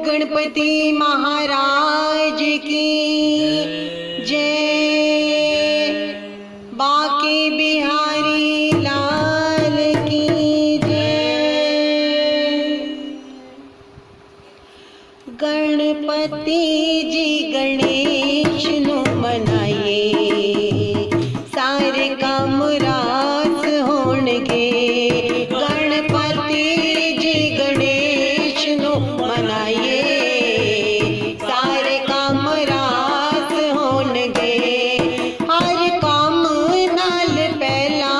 गणपति महाराज की जय। बांके बिहारी लाल की जय। गणपति जी गणेश नु मनाइए सारे काम रास होणगे। गणपति जी गणेश नु मनाइए सारे काम रास होणगे। हर काम नाल पहला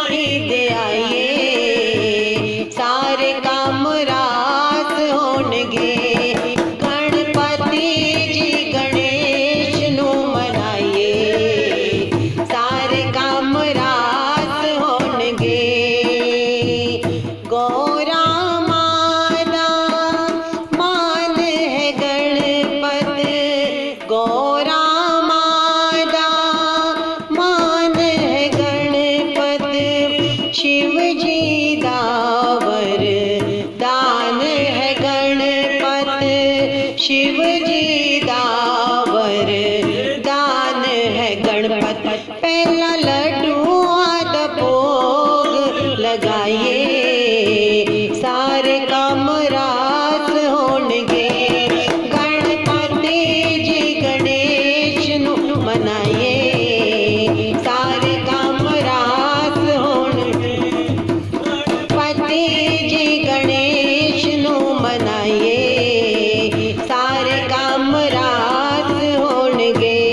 ही दे आइए सारे काम रास होणगे। गणपति जी गणेश नु मनाइए सारे काम रास होणगे। गौरा माता मान है गणपत। गौरा माता मान है गणपत। शिव जी दावर दान है गणपत। शिव जी दावर दान है गणपत। पहला लड्डू आधा भोग लगाइए सारे काम रास होणगे। गणपति जी गणेश नु मनाइए सारे काम रास होणगे। गणपति जी गणेश नु मनाइए सारे काम रास होणगे।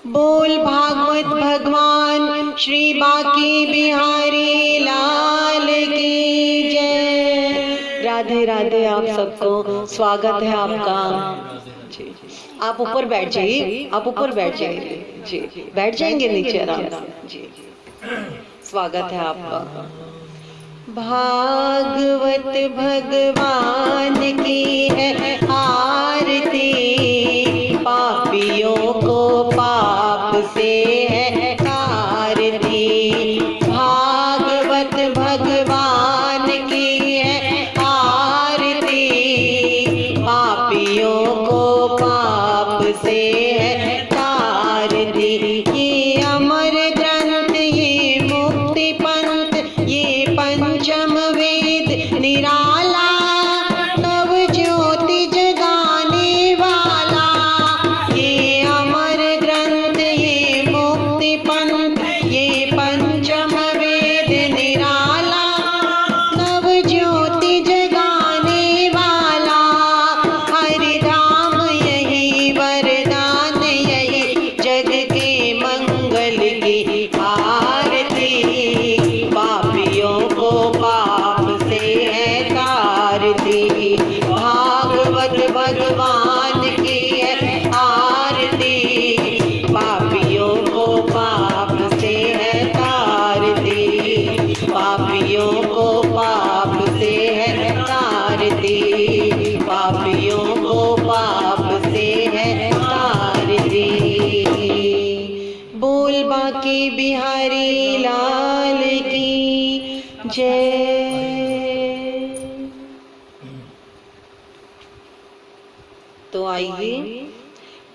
बोल भागवत भगवान श्री बांके बिहारी लाल की जय। राधे राधे। आप सबको स्वागत है आपका। जी आप ऊपर बैठ जाइए। आप ऊपर बैठ जाइए। जी बैठ जाएंगे नीचे आराम से। जी स्वागत है आपका। भागवत भगवान की है आरती। पापियों को पाप से है आरती। भागवत भगवान की है आरती। पापियों को पाप से है आरती। ये अमर ग्रंथ ये मुक्ति पंथ ये पंचम वेद निराला। नव ज्योति जगाने वाला। ये अमर ग्रंथ ये मुक्ति पंथ ये पंचम वेद निराला। नव ज्योति जगाने वाला। हरि राम यही वरदान यही जग के मंगल की आरती। पापियों को पाप से है तारती। भागवत भगवान की है आरती। पापियों को पाप से है तारती। पापियों को पाप से है तारती। पापियों को पाप से है तारती। बोल बांके बिहारी लाल की जय। तो आइए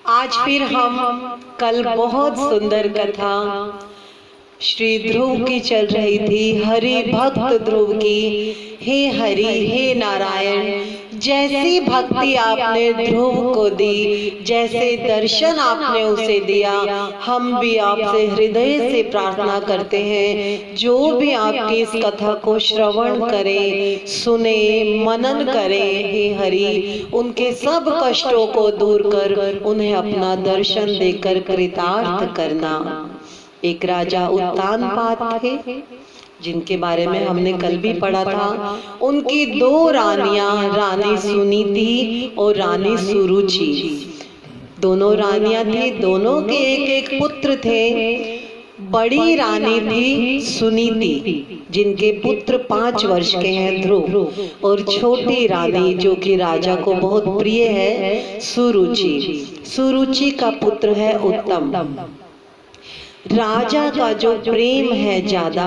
आज फिर हम कल बहुत सुंदर कथा श्री ध्रुव की चल रही थी। हरि भक्त ध्रुव की। हे हरि हे नारायण जैसी भक्ति आपने ध्रुव को दी जैसे दर्शन आपने उसे दिया हम भी आपसे हृदय से प्रार्थना करते हैं जो भी आपकी इस कथा को श्रवण करें सुने मनन करें हे हरि उनके सब कष्टों को दूर कर उन्हें अपना दर्शन देकर कृतार्थ करना। एक राजा उत्तानपाद थे जिनके बारे में हमने कल भी पढ़ा था। उनकी दो रानियां रानी सुनीति और रानी सुरुचि दोनों रानियां थी। दोनों के एक एक पुत्र थे। बड़ी रानी थी सुनीति जिनके पुत्र 5 वर्ष के हैं ध्रुव और छोटी रानी जो कि राजा को बहुत प्रिय है सुरुचि। सुरुचि का पुत्र है उत्तम। राजा का जो प्रेम है ज्यादा,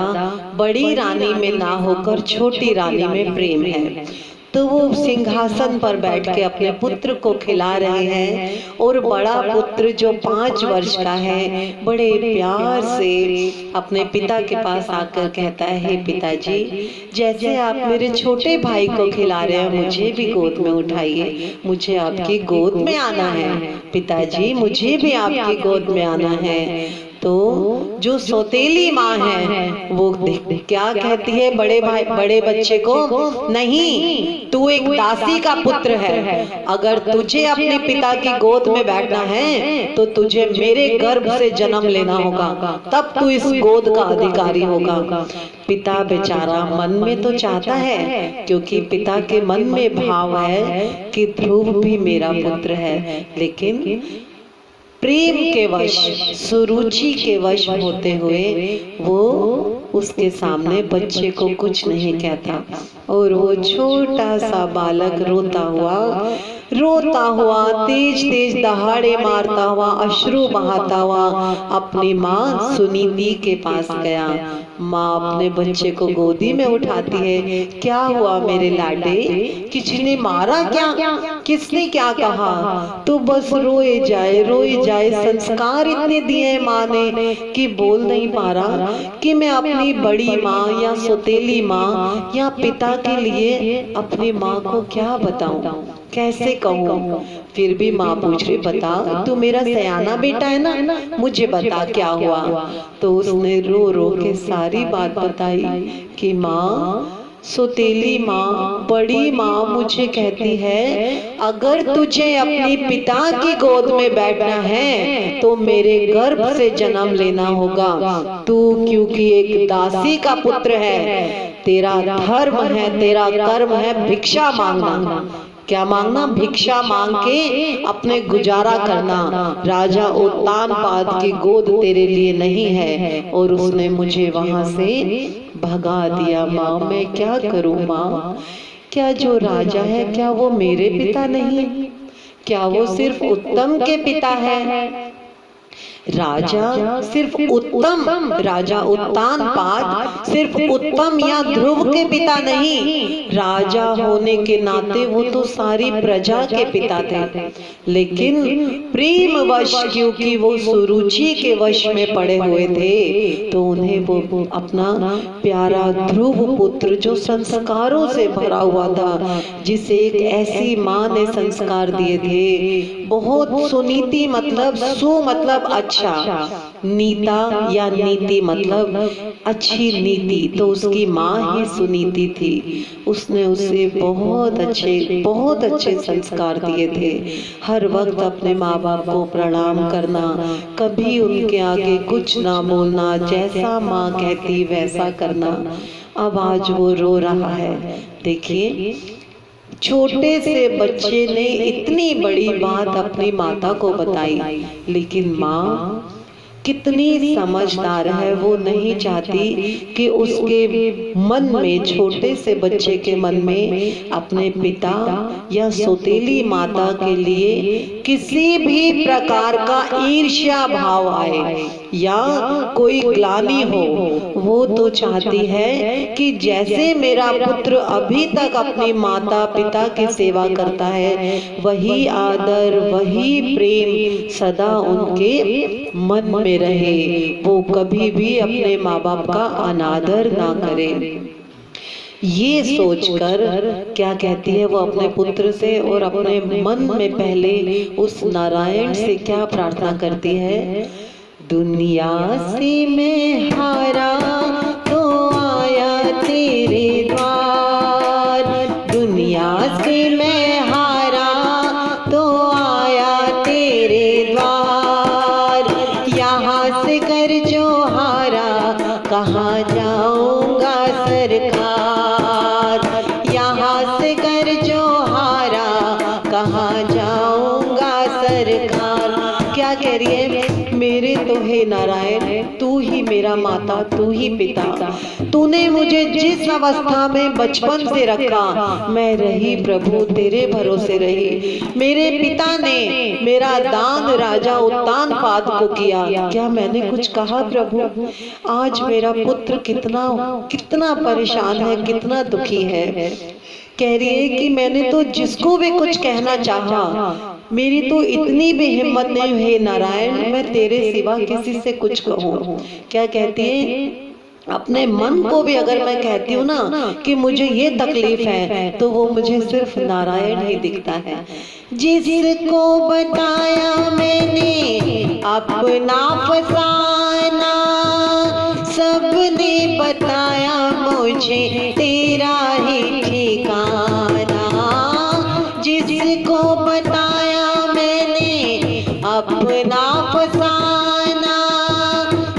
बड़ी रानी में ना होकर छोटी रानी में प्रेम है। तो वो सिंहासन पर बैठ के अपने पुत्र को खिला रहे हैं और बड़ा पुत्र जो 5 वर्ष का है बड़े प्यार से अपने पिता के पास आकर कहता है, हे पिताजी, जैसे आप मेरे छोटे भाई को खिला रहे हैं, मुझे भी गोद में उठाइए, मुझे आपकी गोद में आना है पिताजी, मुझे भी आपकी गोद में आना है। तो जो सौतेली माँ है वो क्या कहती है बड़े भाई बड़े बच्चे को, नहीं, तू एक दासी का पुत्र है, अगर तुझे अपने पिता की गोद में बैठना है तो तुझे मेरे गर्भ से जन्म लेना होगा, तब तू इस गोद का अधिकारी होगा। पिता बेचारा मन में तो चाहता है, क्योंकि पिता के मन में भाव है कि ध्रुव भी मेरा पुत्र है, लेकिन प्रेम के वश, सुरुचि के वश होते हुए वो उसके सामने बच्चे को कुछ नहीं कहता और वो छोटा सा बालक रोता हुआ तेज तेज दहाड़े मारता हुआ, अश्रु बहाता हुआ अपनी माँ सुनीति के पास गया। माँ अपने बच्चे को गोदी में उठाती है, क्या हुआ मेरे लाडे, किसने मारा क्या, किसने क्या कहा, तो बस रोए जाए, संस्कार इतने दिए माँ ने कि बोल नहीं पा रहा कि मैं अपनी बड़ी माँ या सौतेली माँ या पिता के लिए अपनी माँ को क्या बताऊं, कैसे कहूँ। फिर भी माँ पूछ रही, बता, तू मेरा सयाना बेटा है ना, मुझे बता क्या हुआ। तो उसने रो रो के सारी बात बताई कि माँ, सौतेली माँ, बड़ी माँ मुझे कहती है, अगर तुझे अपनी पिता की गोद में बैठना है तो मेरे गर्भ से जन्म लेना होगा। तू क्योंकि एक दासी का पुत्र है, तेरा धर्म है, तेरा कर्म है भिक्षा मांगना। क्या मांगना? भिक्षा मांग के अपने गुजारा करना। राजा उत्तानपाद की गोद तेरे लिए नहीं है। और उसने मुझे वहां से भगा दिया। माँ, मैं क्या करूं माँ? क्या जो राजा है क्या वो मेरे पिता नहीं? क्या वो सिर्फ उत्तम के पिता है? राजा सिर्फ उत्तम, राजा उत्तानपाद सिर्फ उत्तम या ध्रुव के पिता नहीं, राजा होने के नाते वो तो सारी प्रजा के पिता थे। लेकिन प्रेम वश, क्योंकि वो सुरुचि के वश में पड़े हुए थे, तो उन्हें वो अपना प्यारा ध्रुव पुत्र, जो संस्कारों से भरा हुआ था, जिसे एक ऐसी माँ ने संस्कार दिए थे, बहुत सुनीति मतलब सु मतलब अच्छा, नीता या नीति मतलब अच्छी नीति, तो उसकी माँ ही सुनीति थी। उसने उसे बहुत अच्छे संस्कार दिए थे। हर वक्त अपने माँ बाप को प्रणाम करना, कभी उनके आगे कुछ ना बोलना, जैसा माँ कहती वैसा करना। अब आज वो रो रहा है। देखिए, छोटे से बच्चे ने इतनी बड़ी बात अपनी माता को बताई, लेकिन माँ कितनी समझदार है, वो नहीं चाहती कि उसके मन में, छोटे से बच्चे के मन में अपने पिता या सौतेली माता के लिए किसी भी प्रकार का ईर्ष्या भाव आए या कोई ग्लानि हो। वो तो चाहती है कि जैसे मेरा पुत्र अभी तक अपनी माता पिता की सेवा करता है, वही आदर, वही प्रेम सदा उनके मन में रहे, वो कभी भी अपने माँ बाप का अनादर ना करे। ये सोचकर क्या कहती है वो अपने पुत्र से और अपने मन में पहले उस नारायण से क्या प्रार्थना करती है? दुनिया से मैं हारा तो आया तेरे द्वार, दुनिया से मैं हारा तो आया तेरे द्वार, यहाँ से कर जो हारा कहाँ जाऊंगा सरकार, यहाँ से कर जो हारा कहाँ जाऊंगा सरकार। क्या कह रही है? मेरे तो हे नारायण, तू ही मेरे मेरा माता, तू ही पिता। तूने मुझे जिस अवस्था में बचपन से रखा, मैं रही प्रभु तेरे भरोसे रही। मेरे पिता ने मेरा दान राजा उत्तान पाद को किया, क्या मैंने कुछ कहा प्रभु? आज मेरा पुत्र कितना परेशान है, कितना दुखी है। कह रही है कि मैंने तो जिसको भी कुछ कहना चाहा, मेरी तो इतनी भी हिम्मत नहीं है नारायण, मैं तेरे सिवा किसी से कुछ कहूँ। क्या कहती है? अपने मन को भी अगर मैं कहती हूँ ना कि मुझे ये तकलीफ है, तो वो मुझे सिर्फ नारायण ही दिखता है। जिसको बताया मैंने अपना फसाना, सबने बताया मुझे तेरा ही ठिकाना। जिसको बताया मैंने अपना फसाना,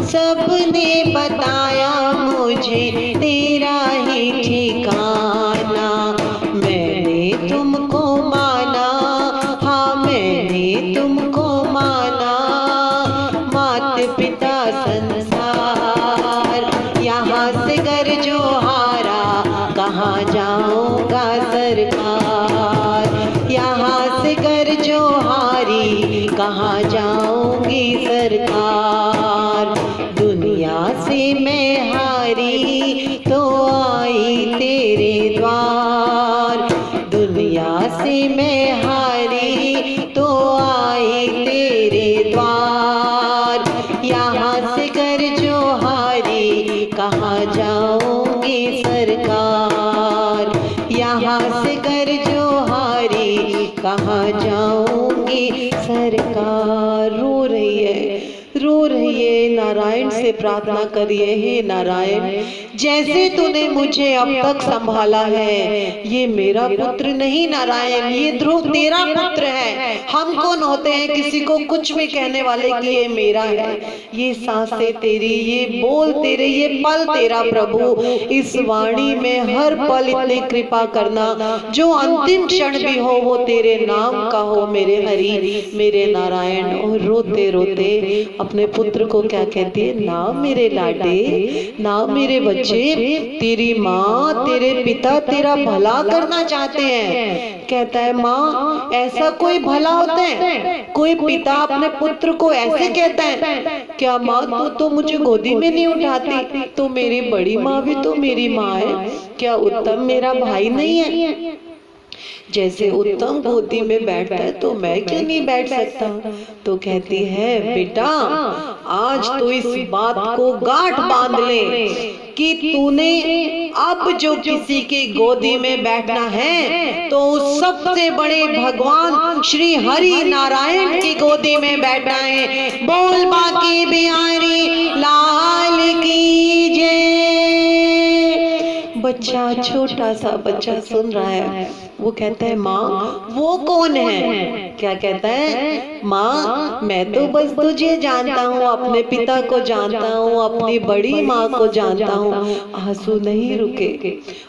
सबने बताया मुझे तेरा ही ठिकाना। मैंने तुमको माना, हाँ मैंने तुमको माना, माता पिता संसार। यहाँ से घर जो हारा, कहाँ जाऊंगा सरकार। यहाँ से घर जो हारी, कहाँ जाऊंगी सरकार। दुनिया से मैं हारी तो आई तेरे द्वार। दुनिया से मैं हारी तो आई तेरे द्वार। यहाँ से कर जो हारी, कहाँ जाऊंगी सरकार। यहाँ से कर जो हारी, कहाँ जाऊंगी सरकार। रो रही है, नारायण से प्रार्थना करिए, हे नारायण जैसे तूने मुझे अब तक संभाला है, ये मेरा पुत्र नहीं नारायण, ये ध्रुव तेरा पुत्र है। हम कौन होते हैं किसी को कुछ भी कहने वाले कि ये मेरा है? ये सांसें तेरी, ये बोल तेरे, ये पल तेरा प्रभु। इस वाणी में हर पल इतनी कृपा करना, जो अंतिम क्षण भी हो वो तेरे नाम का हो मेरे हरि, मेरे नारायण। और रोते रोते अपने पुत्र को क्या कहती है? ना मेरे लाडे, ना मेरे बच्चे, तेरी माँ तेरे पिता तेरा भला करना चाहते हैं। कहता है माँ ऐसा कोई भला होता है? कोई पिता अपने पुत्र को ऐसे कहता है? क्या माँ तू तो मुझे गोदी में नहीं उठाती, तो मेरी बड़ी माँ भी तो मेरी माँ है, क्या उत्तम मेरा भाई नहीं है? जैसे उत्तम गोदी में बैठता है तो मैं क्यों नहीं बैठ सकता? तो कहती है बेटा आज तो इस बात को गांठ बांध ले कि तूने अब जो किसी की गोदी में बैठना है तो उस सबसे बड़े भगवान श्री हरि नारायण की गोदी में बैठना है। बोल बाकी बिहारी लाल की जय। बच्चा, छोटा सा बच्चा सुन रहा है, वो कहता है माँ वो कौन है? क्या कहता है? माँ मैं तो बस तुझे जानता हूँ, अपने पिता को जानता हूँ, अपनी बड़ी माँ को जानता हूँ। आंसू नहीं रुके,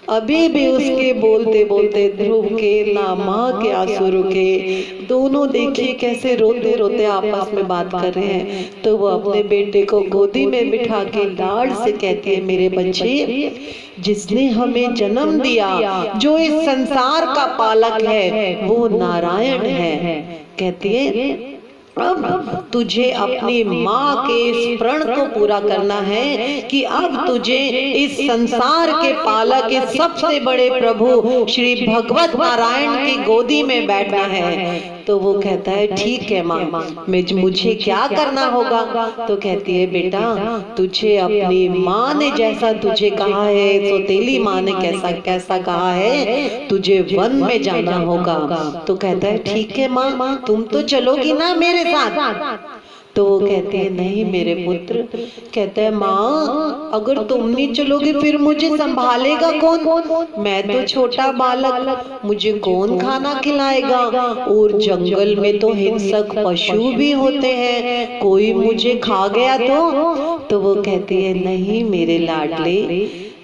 अभी भी उसके बोलते बोलते ध्रुव के ना माँ के आंसू रुके। दोनों देखिए कैसे रोते रोते आपस में बात कर रहे हैं। तो वो अपने बेटे को गोदी में बिठा के लाड से कहती है मेरे बच्चे, जिसने हमें जन्म दिया, जो इस संसार का पालक है, वो नारायण है। कहती है अब तुझे अपनी माँ के इस प्रण को पूरा करना है कि अब तुझे इस संसार के पालक, इस सबसे बड़े प्रभु श्री भगवत नारायण की गोदी में बैठना है। तो वो कहता है ठीक है माँ, मुझे क्या करना होगा? तो कहती है बेटा तुझे अपनी माँ ने जैसा तुझे कहा है, सौतेली माँ ने कैसा कहा है, तुझे वन में जाना होगा। तो कहता है ठीक है माँ, तुम तो चलोगी ना मेरे साथ? तो वो कहती है नहीं मेरे पुत्र। कहता है माँ अगर तुम नहीं चलोगे फिर मुझे संभालेगा कौन? मैं तो छोटा बालक, मुझे कौन खाना खिलाएगा? और जंगल में तो हिंसक पशु भी होते हैं, कोई मुझे खा गया तो वो कहती है नहीं मेरे लाडले,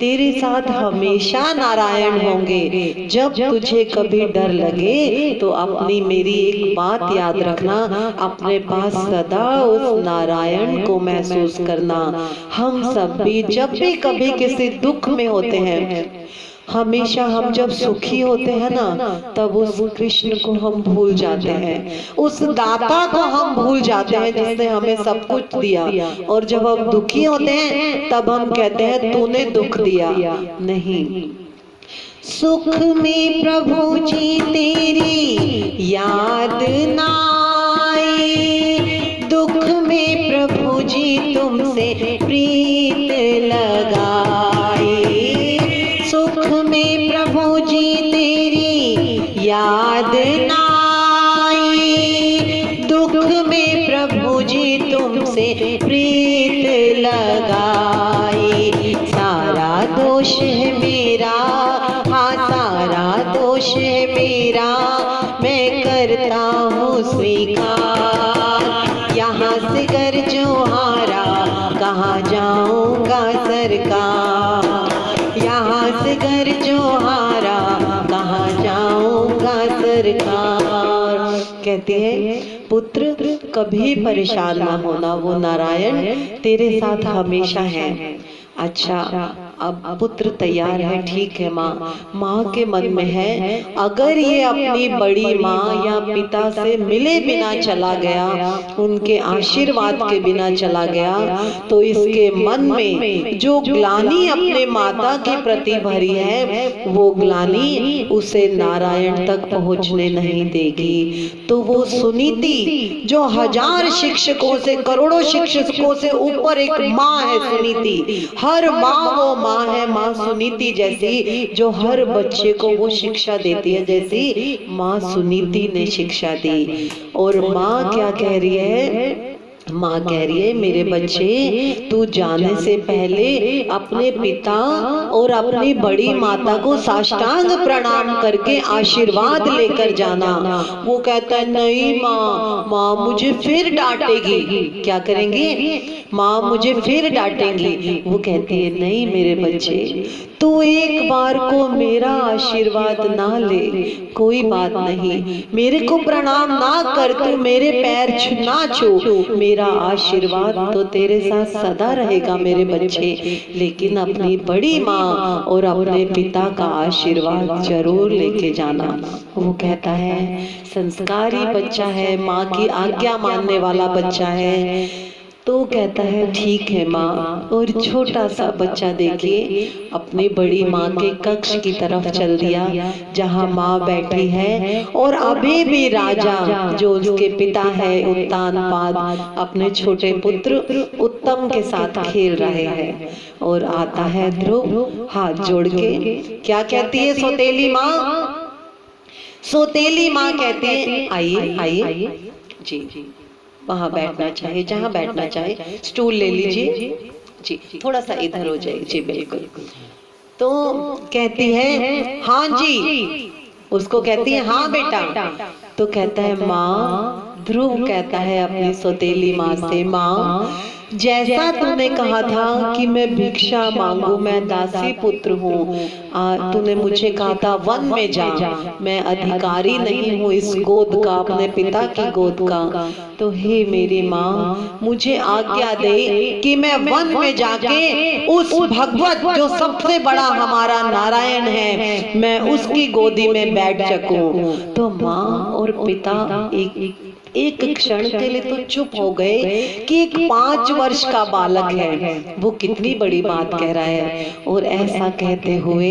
तेरे साथ हमेशा नारायण होंगे। जब तुझे कभी डर लगे तो अपनी मेरी एक बात याद रखना, अपने पास सदा उस नारायण को महसूस करना। हम सब भी जब भी कभी किसी दुख में होते हैं, हमेशा हम जब सुखी होते हैं ना, तब उस कृष्ण को हम भूल जाते हैं, उस दाता को हम भूल जाते हैं जिसने हमें सब कुछ दिया। और जब हम दुखी होते हैं तब हम कहते हैं तूने दुख दिया। नहीं, सुख में प्रभु जी तेरी याद ना आए, दुख में प्रभु जी तुमसे प्रीत लगाए। सुख में प्रभु जी तेरी याद ना आए, दुख में प्रभु जी तुमसे प्रीत लगाए। सारा दोष है मेरा, हाँ सारा दोष है मेरा, मैं करता हूँ स्वीकार। यहाँ से घर जो हारा कहाँ जाऊँगा सरकार, यहाँ से घर जो हारा कहाँ जाऊँगा सरकार। कहते हैं पुत्र कभी परेशान ना होना, वो नारायण तेरे साथ हमेशा है। अच्छा, अब पुत्र तैयार है, ठीक है माँ, माँ के मन में है अगर ये अपनी बड़ी माँ या पिता से मिले बिना चला गया, उनके आशीर्वाद के बिना चला गया, तो इसके मन में जो ग्लानि अपने माता के प्रति भरी है, वो ग्लानि उसे नारायण तक पहुँचने नहीं देगी। तो वो सुनीति जो हजार शिक्षकों से, करोड़ों शिक्षकों से ऊपर एक माँ है सुनीति, हर माँ वो माँ है, माँ सुनीति जैसी, जो हर बच्चे को वो शिक्षा देती है जैसी माँ सुनीति ने शिक्षा दी। और माँ क्या कह रही है? माँ कह रही है मेरे बच्चे, तू जाने से पहले अपने पिता और अपनी बड़ी माता को साष्टांग प्रणाम करके आशीर्वाद लेकर जाना। वो कहता है नहीं माँ, माँ मुझे फिर डांटेगी। क्या करेंगे? माँ मुझे फिर डांटेंगी। वो कहती है नहीं मेरे बच्चे, तू एक बार को मेरा आशीर्वाद ना ले, कोई बात नहीं, मेरे को प्रणाम ना कर, तू मेरे पैर ना छू, मेरा आशीर्वाद तो तेरे साथ सदा रहेगा मेरे बच्चे, लेकिन अपनी बड़ी माँ और अपने पिता का आशीर्वाद जरूर लेके जाना। वो कहता है संस्कारी बच्चा है, माँ की आज्ञा मानने वाला बच्चा है। तो कहता है ठीक है माँ। और छोटा सा बच्चा देखिए अपनी बड़ी माँ के कक्ष की तरफ चल दिया जहाँ माँ बैठी है, और अभी भी राजा जो उसके पिता है उत्तानपाद अपने छोटे पुत्र उत्तम के साथ खेल रहे हैं। और आता है ध्रुव हाथ जोड़ के, क्या कहती है सौतेली माँ? सौतेली माँ कहती है आइए आइए जी, वहाँ बैठना चाहे, जहाँ बैठना चाहे, स्टूल ले लीजिए जी, थोड़ा सा इधर हो जाए जी, बिल्कुल। तो कहती है हाँ जी, उसको कहती है हाँ बेटा। तो कहता है माँ, ध्रुव कहता है अपनी सौतेली माँ से, माँ जैसा तूने कहा था कि मैं भिक्षा मांगू, मैं दासी पुत्र हूँ, तूने मुझे कहा था वन में जा, मैं अधिकारी नहीं हूँ इस गोद का, अपने पिता की गोद का। तो हे मेरी माँ मुझे आज्ञा दे कि मैं वन में जाके उस भगवत जो सबसे बड़ा हमारा नारायण है, मैं उसकी गोदी में बैठ सकूं। तो माँ और पिता एक क्षण के लिए तो चुप हो गए कि एक 5 वर्ष का बालक है, वो कितनी बड़ी बात कह रहा है। और ऐसा कहते हुए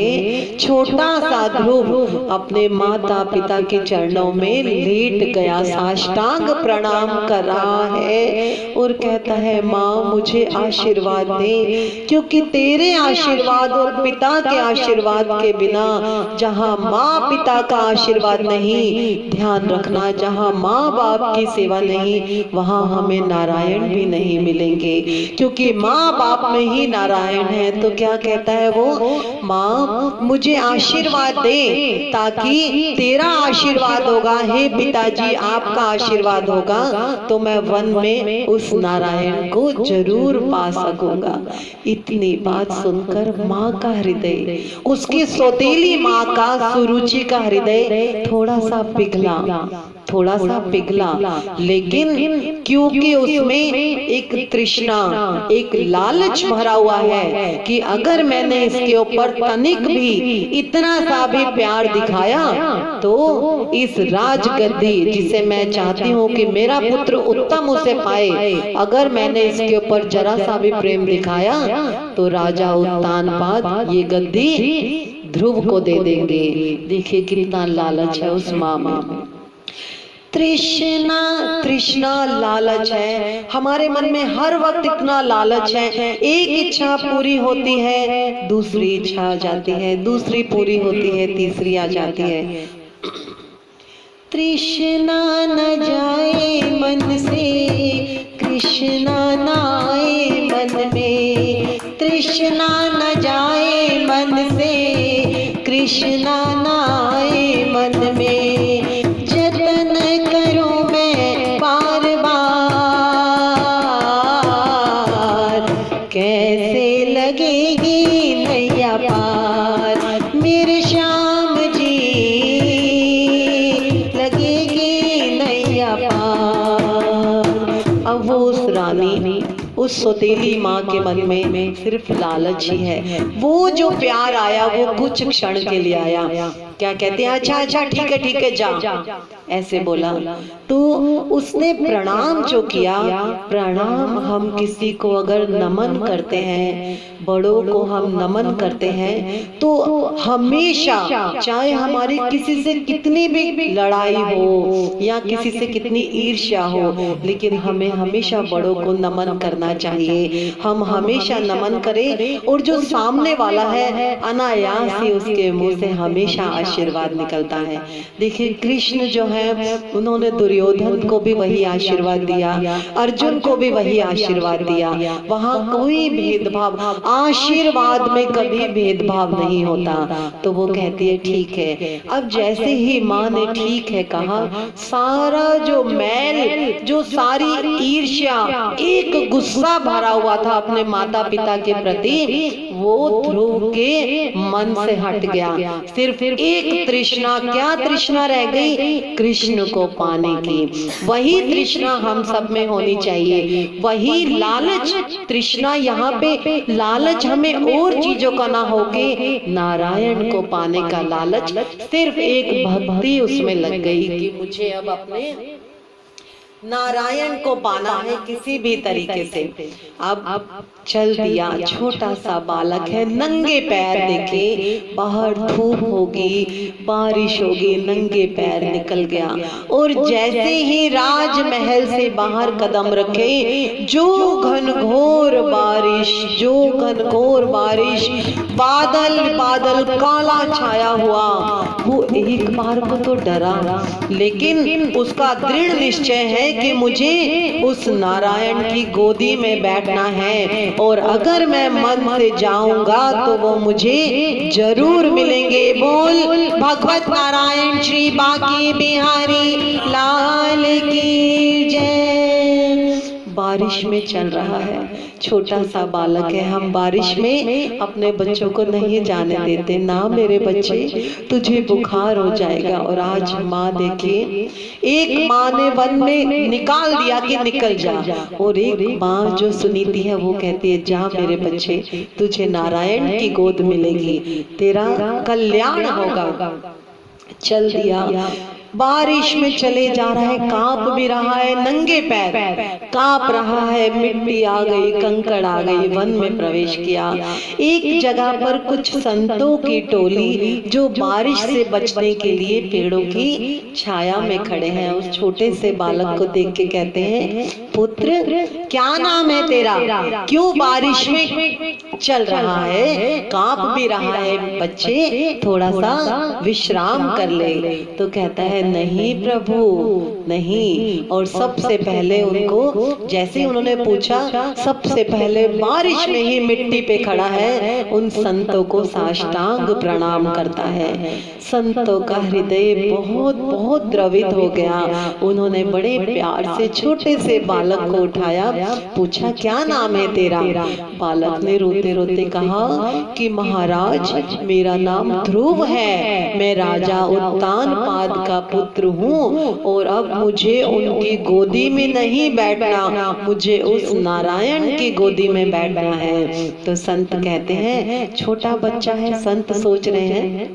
छोटा सा ध्रुव अपने माता पिता के चरणों में लेट गया, साष्टांग प्रणाम कर रहा है और कहता है माँ मुझे आशीर्वाद दे, क्योंकि तेरे आशीर्वाद और पिता के आशीर्वाद के बिना, जहाँ माँ पिता का आशीर्वाद नहीं, ध्यान रखना, जहाँ माँ बाप की सेवा नहीं, वहाँ हमें नारायण भी नहीं मिलेंगे, क्योंकि माँ बाप में ही नारायण है। तो क्या कहता है वो, माँ मुझे आशीर्वाद दे ताकि तेरा आशीर्वाद होगा, हे पिताजी आपका आशीर्वाद होगा तो मैं वन में उस नारायण को जरूर पा सकूंगा। इतनी बात सुनकर माँ का हृदय, उसकी सौतेली माँ का, सुरुचि का हृदय थोड़ा सा पिघला, लेकिन क्योंकि उसमें एक तृष्णा, एक लालच भरा हुआ है कि अगर मैंने इसके ऊपर तनिक भी, इतना सा भी प्यार दिखाया तो इस राजगद्दी, जिसे मैं चाहती हूँ कि मेरा पुत्र उत्तम उसे पाए, अगर मैंने इसके ऊपर जरा सा भी प्रेम दिखाया तो राजा उत्तानपाद ये गद्दी ध्रुव को दे देंगे। देखिए कितना लालच है उस माँ में। तृष्णा लालच है हमारे मन में, हर वक्त इतना लालच है। एक इच्छा पूरी होती है, दूसरी इच्छा आ जाती है, दूसरी पूरी होती है, तीसरी आ जाती है। तृष्णा न जाए मन से, कृष्णा न आए मन में, तृष्णा न जाए मन से, कृष्णा न आए मन में, जतन करूं मैं बार बार, कैसे लगेगी नैया पार, मेरे श्याम जी लगेगी नैया पार। अब वो उस रानी, उस सौतेली माँ के मन में सिर्फ लालच ही है। वो जो प्यार आया वो कुछ क्षण के लिए आया। क्या कहते हैं, अच्छा ठीक है जा, ऐसे बोला। तो उसने प्रणाम जो किया, प्रणाम हम किसी को अगर नमन करते हैं, बड़ों को हम नमन करते हैं, तो हमेशा चाहे हमारी किसी से कितनी भी लड़ाई हो या किसी से कितनी ईर्ष्या हो, लेकिन हमें हमेशा बड़ों को नमन करना चाहिए। हम हमेशा नमन करें और जो सामने वाला है अनायास ही उसके मुंह से हमेशा आशीर्वाद निकलता है। देखिए कृष्ण जो है उन्होंने दुर्योधन को भी वही आशीर्वाद दिया, अर्जुन को भी वही आशीर्वाद दिया। वहाँ कोई भेदभाव, आशीर्वाद में कभी भेदभाव नहीं होता। तो वो कहती है ठीक है। अब जैसे ही माँ ने ठीक है कहा, सारा जो मैल, जो सारी ईर्ष्या, एक गुस्सा भरा हुआ था अपने माता पिता के प्रति, वो ध्रुव के मन से हट गया। सिर्फ एक तृष्णा, क्या तृष्णा रह गई, कृष्ण को पाने की। वही तृष्णा हम सब में होनी चाहिए, वही लालच तृष्णा। यहाँ पे लालच हमें और चीजों का ना होके नारायण को पाने का लालच, सिर्फ एक भक्ति उसमें लग गई कि मुझे अब अपने नारायण को पाना है किसी भी तरीके से। अब चल दिया, छोटा सा बालक है, नंगे पैर, देखे बाहर धूप होगी, बारिश होगी, नंगे पैर निकल गया। और जैसे ही राजमहल से बाहर कदम रखे, जो घनघोर बारिश, बादल काला छाया हुआ। वो एक बार को तो डरा, लेकिन उसका दृढ़ निश्चय है कि मुझे उस नारायण की गोदी में बैठना है, और अगर मैं मन से जाऊंगा तो वो मुझे जरूर मिलेंगे। बोल भगवत नारायण श्री बांके बिहारी लाल की जय। बारिश में चल रहा है, छोटा सा बालक है। हम बारिश में अपने बच्चों को नहीं जाने देते, ना मेरे बच्चे तुझे बुखार हो जाएगा। और आज माँ देखिए, एक माँ ने वन में निकाल दिया कि निकल जा, और एक माँ जो सुनीति है वो कहती है जा मेरे बच्चे, तुझे नारायण की गोद मिलेगी, तेरा कल्याण होगा। चल दिया, बारिश में चले जा रहा है, कांप भी रहा है, नंगे पैर कांप रहा है, मिट्टी आ गई, कंकड़ आ गई, वन में प्रवेश किया। एक जगह पर कुछ संतों की टोली जो बारिश से बचने के लिए पेड़ों की छाया में खड़े हैं। उस छोटे से बालक को देख के कहते हैं पुत्र क्या नाम है तेरा, क्यों बारिश में चल रहा है, कांप भी रहा है, बच्चे थोड़ा सा विश्राम कर ले। तो कहता है नहीं प्रभु नहीं। और सबसे पहले उनको, जैसे उन्होंने पूछा, सबसे पहले बारिश में ही मिट्टी पे खड़ा है, उन संतों को साष्टांग प्रणाम करता है। संतों का हृदय बहुत बहुत द्रवित हो गया। उन्होंने बड़े प्यार से छोटे से बालक को उठाया, पूछा क्या नाम है तेरा। बालक ने रोते रोते कहा कि महाराज मेरा नाम ध्रुव है, मैं राजा उत्तानपाद का पुत्र हूँ और अब मुझे उनकी गोदी में नहीं बैठना, मुझे उस नारायण की गोदी में बैठना है। तो संत कहते हैं, छोटा बच्चा है, संत सोच रहे हैं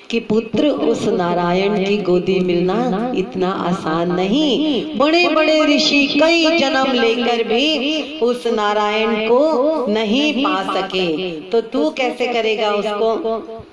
कि पुत्र उस नारायण की गोदी मिलना इतना आसान नहीं, बड़े बड़े ऋषि कई जन्म लेकर भी उस नारायण को नहीं पा सके, तो तू कैसे करेगा उसको।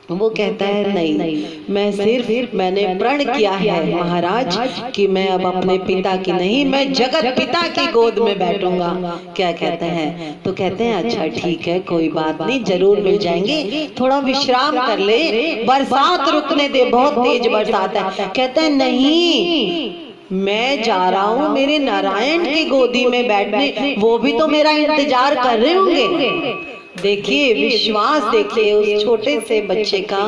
वो कहता है नहीं, मैंने प्रण किया है महाराज कि मैं अब अपने पिता की नहीं, मैं जगत पिता की गोद में बैठूंगा। क्या कहते हैं, तो कहते हैं अच्छा ठीक है, कोई बात नहीं, जरूर मिल जाएंगे, थोड़ा विश्राम कर ले, बरसात रुकने दे, बहुत तेज बरसात है। कहते हैं नहीं, मैं जा रहा हूँ मेरे नारायण की गोदी में बैठने, वो भी तो मेरा इंतजार कर रहे होंगे। देखिए विश्वास, देखिए उस छोटे से बच्चे का,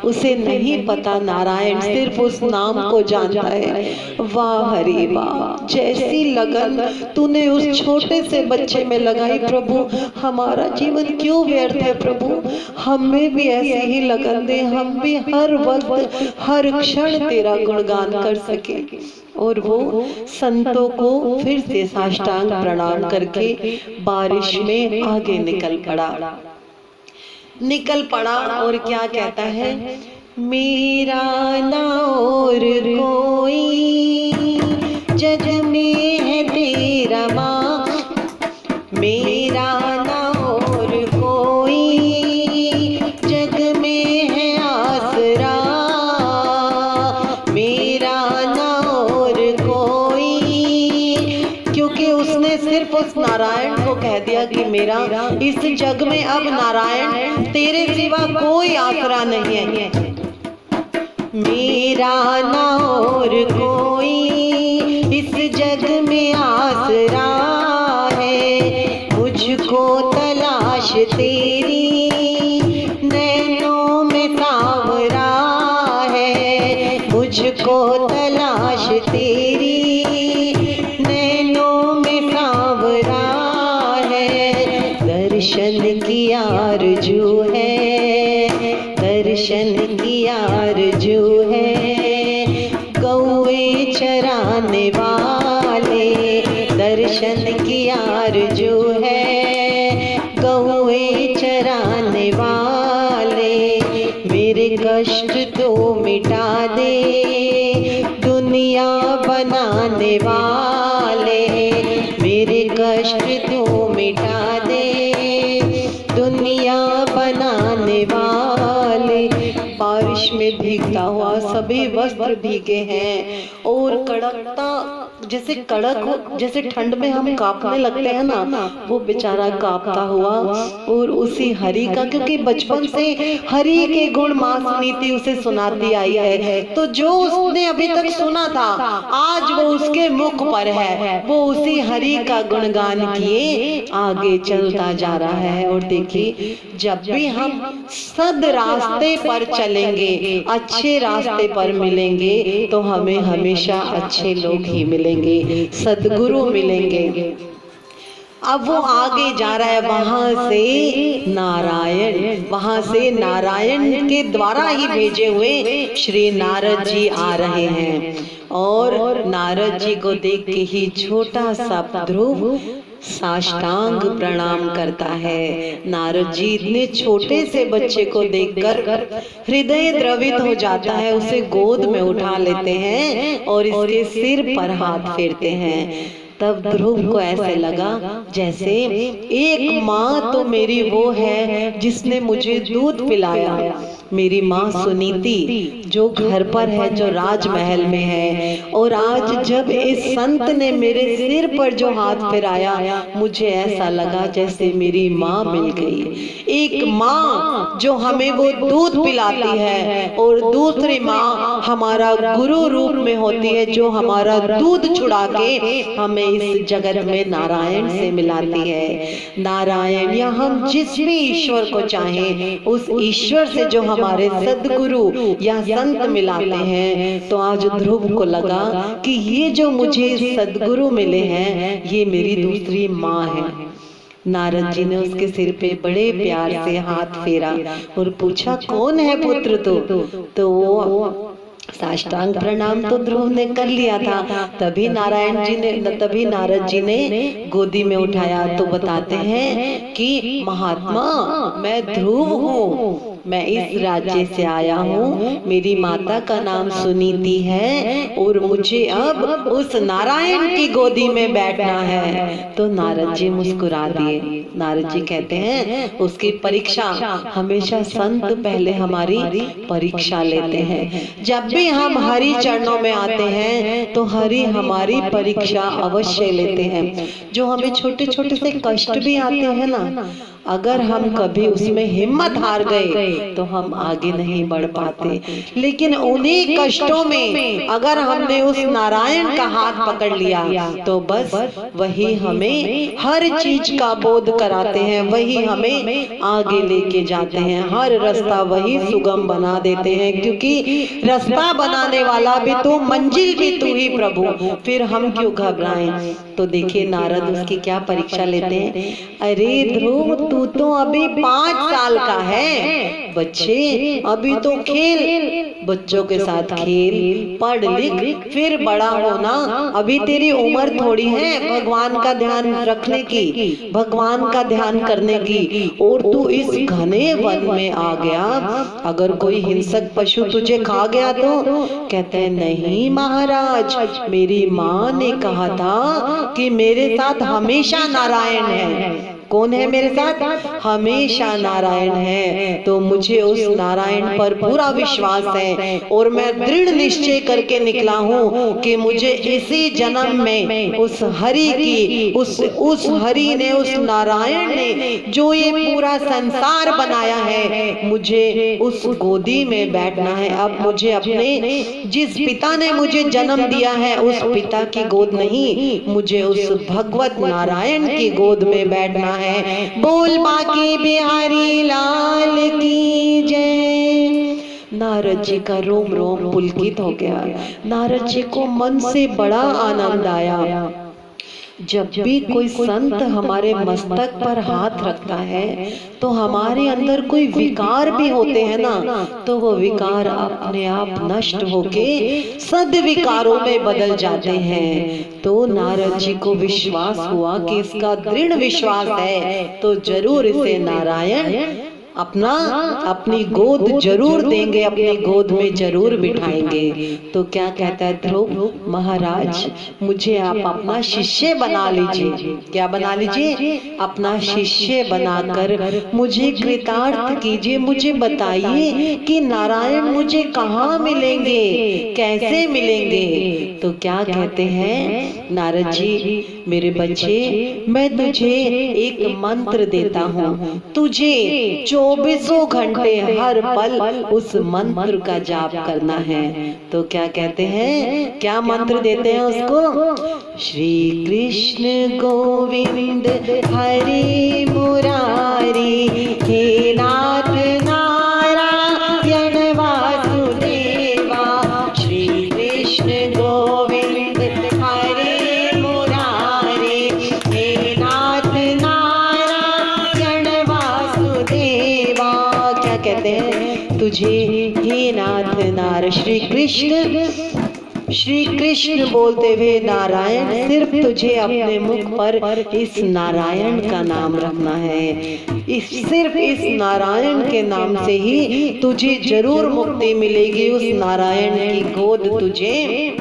उसे नहीं पता नारायण, सिर्फ उस नाम को जानता है। वाह हरि वाह, जैसी लगन तूने उस छोटे से बच्चे में लगाई प्रभु, हमारा जीवन क्यों व्यर्थ है प्रभु, हमें भी ऐसे ही लगन दे, हम भी हर वक्त हर क्षण तेरा गुणगान कर सके। और वो संतों को फिर से साष्टांग प्रणाम करके बारिश में आगे निकल पड़ा और क्या कहता है, मेरा ना और कोई जग में है तेरा माँ, मेरा ना और कोई जग में है आसरा, मेरा सिर्फ उस नारायण को कह दिया कि मेरा इस जग में अब नारायण तेरे सिवा कोई आसरा नहीं है। मेरा ना और कोई इस जग में आसरा है, मुझको तलाश तेरी नैनों में सांवरा है, मुझको तलाश तेरी दर्शन की आरज़ू है, दर्शन की आरज़ू है, गौए चराने वाले, दर्शन की आरज़ू है, गौए चराने वाले, मेरे कष्ट तो मिटा दे दुनिया बनाने वाले, मेरे कष्ट तो मिटा दे दुनिया बनाने वाले। बारिश में भीगता हुआ, सभी वस्त्र भीगे हैं और कड़कता, जैसे कड़क, जैसे ठंड में हम कांपने लगते हैं ना, वो बेचारा कांपता हुआ और उसी हरि का, क्योंकि बचपन से हरि के गुण माँ सुनीति उसे सुनाती आई है, तो जो उसने अभी तक सुना था आज वो उसके मुख पर है, वो उसी हरि का गुणगान किए आगे चलता जा रहा है। और देखिए जब भी हम सद रास्ते पर चलेंगे, अच्छे रास्ते पर मिलेंगे, तो हमें हमेशा अच्छे लोग ही मिलेंगे, सद्गुरु मिलेंगे। अब वो आगे जा रहा है, वहां से नारायण के द्वारा ही भेजे हुए श्री नारद जी आ रहे हैं। और नारद जी को देख के ही छोटा सा ध्रुव साष्टांग प्रणाम करता है। नारद जी इतने छोटे से बच्चे को देखकर हृदय द्रवित हो जाता है, उसे गोद में उठा लेते हैं और इसके सिर पर हाथ फेरते हैं। तब ध्रुव को ऐसे लगा जैसे एक माँ तो मेरी वो है जिसने मुझे दूध पिलाया, मेरी माँ सुनीति जो घर पर है, जो राजमहल में है, और आज जब इस संत ने मेरे सिर पर जो हाथ फिराया, मुझे ऐसा लगा जैसे मेरी माँ मिल गई। एक माँ जो हमें वो दूध पिलाती है, और दूसरी माँ हमारा गुरु रूप में होती है, जो हमारा दूध छुड़ा के हमें इस जगत में नारायण से मिलाती है। नारायण या हम जिस भी ईश्वर को चाहें, उस ईश्वर से जो हमारे सदगुरु या संत मिलाते हैं। तो आज ध्रुव को लगा कि ये जो मुझे सदगुरु मिले हैं, ये मेरी दूसरी माँ है। नारद जी ने उसके सिर पे बड़े प्यार से हाथ फेरा और पूछा, कौन है पुत्र तो वो साष्टांग प्रणाम तो ध्रुव ने कर लिया था। तभी नारद जी ने गोदी में उठाया तो बताते हैं कि महात्मा, मैं ध्रुव हूँ, मैं इस राज्य से आया हूँ, मेरी माता का नाम सुनीति है, और मुझे अब उस नारायण की गोदी में बैठना है। तो नारद जी मुस्कुरा दिए। नारद जी कहते हैं, उसकी परीक्षा हमेशा संत पहले हमारी परीक्षा लेते हैं। जब भी हम हरि चरणों में आते हैं तो हरि हमारी परीक्षा अवश्य लेते हैं। जो हमें छोटे छोटे से कष्ट भी आते हैं ना, अगर हम कभी उसमें हिम्मत हार गए तो हम आगे नहीं बढ़ पाते। लेकिन उन्हीं कष्टों में अगर हमने उस नारायण का हाथ पकड़ लिया तो बस वही हमें हर चीज का बोध कराते हैं, वही हमें आगे लेके जाते हैं, हर रास्ता वही सुगम बना देते हैं। क्योंकि रास्ता बनाने वाला भी तू, मंजिल भी तू ही प्रभु, फिर हम क्यों घबराएं। तो देखिए नारद उसकी क्या परीक्षा लेते हैं। अरे ध्रुव, तू तो अभी 5 साल का है, बच्चे अभी तो खेल, बच्चों के साथ खेल, पढ़ लिख, फिर बड़ा होना। अभी तेरी उम्र थोड़ी है भगवान का ध्यान रखने की, भगवान का ध्यान करने की, और तू इस घने वन में आ गया। अगर कोई हिंसक पशु तुझे खा गया तो? कहते हैं नहीं महाराज, मेरी माँ ने कहा था कि मेरे साथ हमेशा नारायण है। कौन है मेरे साथ? हमेशा नारायण है। तो मुझे उस नारायण पर पूरा विश्वास है, और मैं दृढ़ निश्चय करके निकला हूँ कि मुझे इसी जन्म में उस हरि की, उस हरि ने, उस नारायण ने जो ये पूरा संसार बनाया है, मुझे उस गोदी में बैठना है। अब मुझे अपने, जिस पिता ने मुझे जन्म दिया है, उस पिता की गोद नहीं, मुझे उस भगवत नारायण की गोद में बैठना है। बोल बाकी बिहारी लाल की जय। नारद जी का रोम रोम पुलकित हो गया। नारद जी को मन से बड़ा आनंद आया। जब भी कोई संत हमारे मस्तक पर हाथ रखता है तो हमारे अंदर कोई विकार भी होते हैं ना, तो वो विकार अपने आप नष्ट होके सद्विकारों में बदल जाते हैं। तो नारद जी को विश्वास हुआ कि इसका दृढ़ विश्वास है तो जरूर इसे नारायण अपनी गोद जरूर देंगे, अपनी गोद में जरूर बिठाएंगे। तो क्या कहता है ध्रुव, महाराज मुझे आप अपना शिष्य बना लीजिए। क्या बना लीजिए? अपना शिष्य बनाकर मुझे कृतार्थ कीजिए। मुझे बताइए कि नारायण मुझे कहाँ मिलेंगे, कैसे मिलेंगे। तो क्या कहते हैं नारद जी, मेरे बच्चे, मैं तुझे एक मंत्र देता हूँ, तुझे 24 घंटे हर पल उस मंत्र का जाप करना है। तो क्या कहते हैं, क्या मंत्र देते हैं उसको? श्री कृष्ण गोविंद हरि मुरारी, हे नाथ नारायण वासुदेवा। श्री कृष्ण गोविंद हरि मुरारी, हे नाथ नारायण वासुदेवा। क्या कहते हैं? तुझे हे नाथ नार, श्री कृष्ण बोलते हुए नारायण, सिर्फ तुझे अपने मुख पर इस नारायण का नाम रखना है। सिर्फ इस नारायण के नाम से ही तुझे जरूर मुक्ति मिलेगी। उस नारायण की गोद तुझे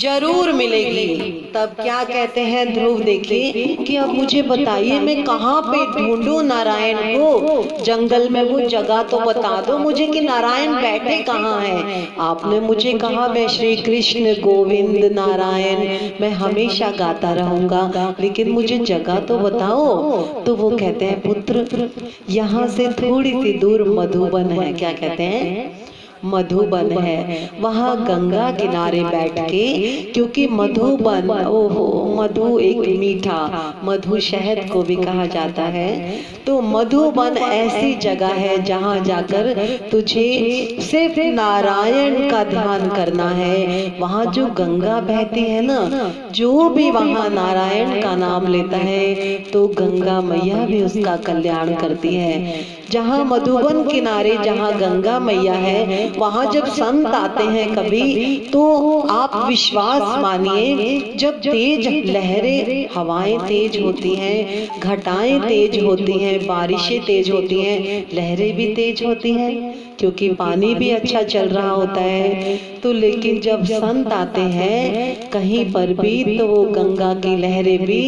जरूर मिलेगी। तब क्या कहते हैं ध्रुव, देखिए कि अब मुझे बताइए मैं कहाँ पे ढूंढूं नारायण को, जंगल में वो जगह तो बता दो मुझे कि नारायण बैठे कहाँ हैं। आपने मुझे कहा मैं श्री कृष्ण गोविंद नारायण मैं हमेशा गाता रहूंगा, लेकिन मुझे जगह तो बताओ। तो वो कहते हैं पुत्र यहाँ से थोड़ी सी दूर मधुबन है। क्या कहते हैं? मधुबन है। वहाँ गंगा किनारे बैठ के, क्योंकि मधुबन, ओहो, मधु एक मीठा, मधु शहद को भी कहा जाता है। तो मधुबन ऐसी जगह है जहाँ जाकर तुझे सिर्फ नारायण का ध्यान करना है। वहाँ जो गंगा बहती है ना, जो भी वहाँ नारायण का नाम लेता है तो गंगा मैया भी उसका कल्याण करती है। जहाँ मधुबन किनारे जहाँ गंगा मैया है, वहाँ जब संत आते हैं कभी, तो आप विश्वास मानिए, जब तेज लहरें, हवाएं तेज होती हैं, घटाएं तेज होती हैं, बारिशें तेज होती हैं, लहरें भी तेज होती हैं, क्योंकि पानी भी अच्छा चल रहा होता है। तो लेकिन जब संत आते हैं कहीं पर भी, तो वो गंगा की लहरें भी,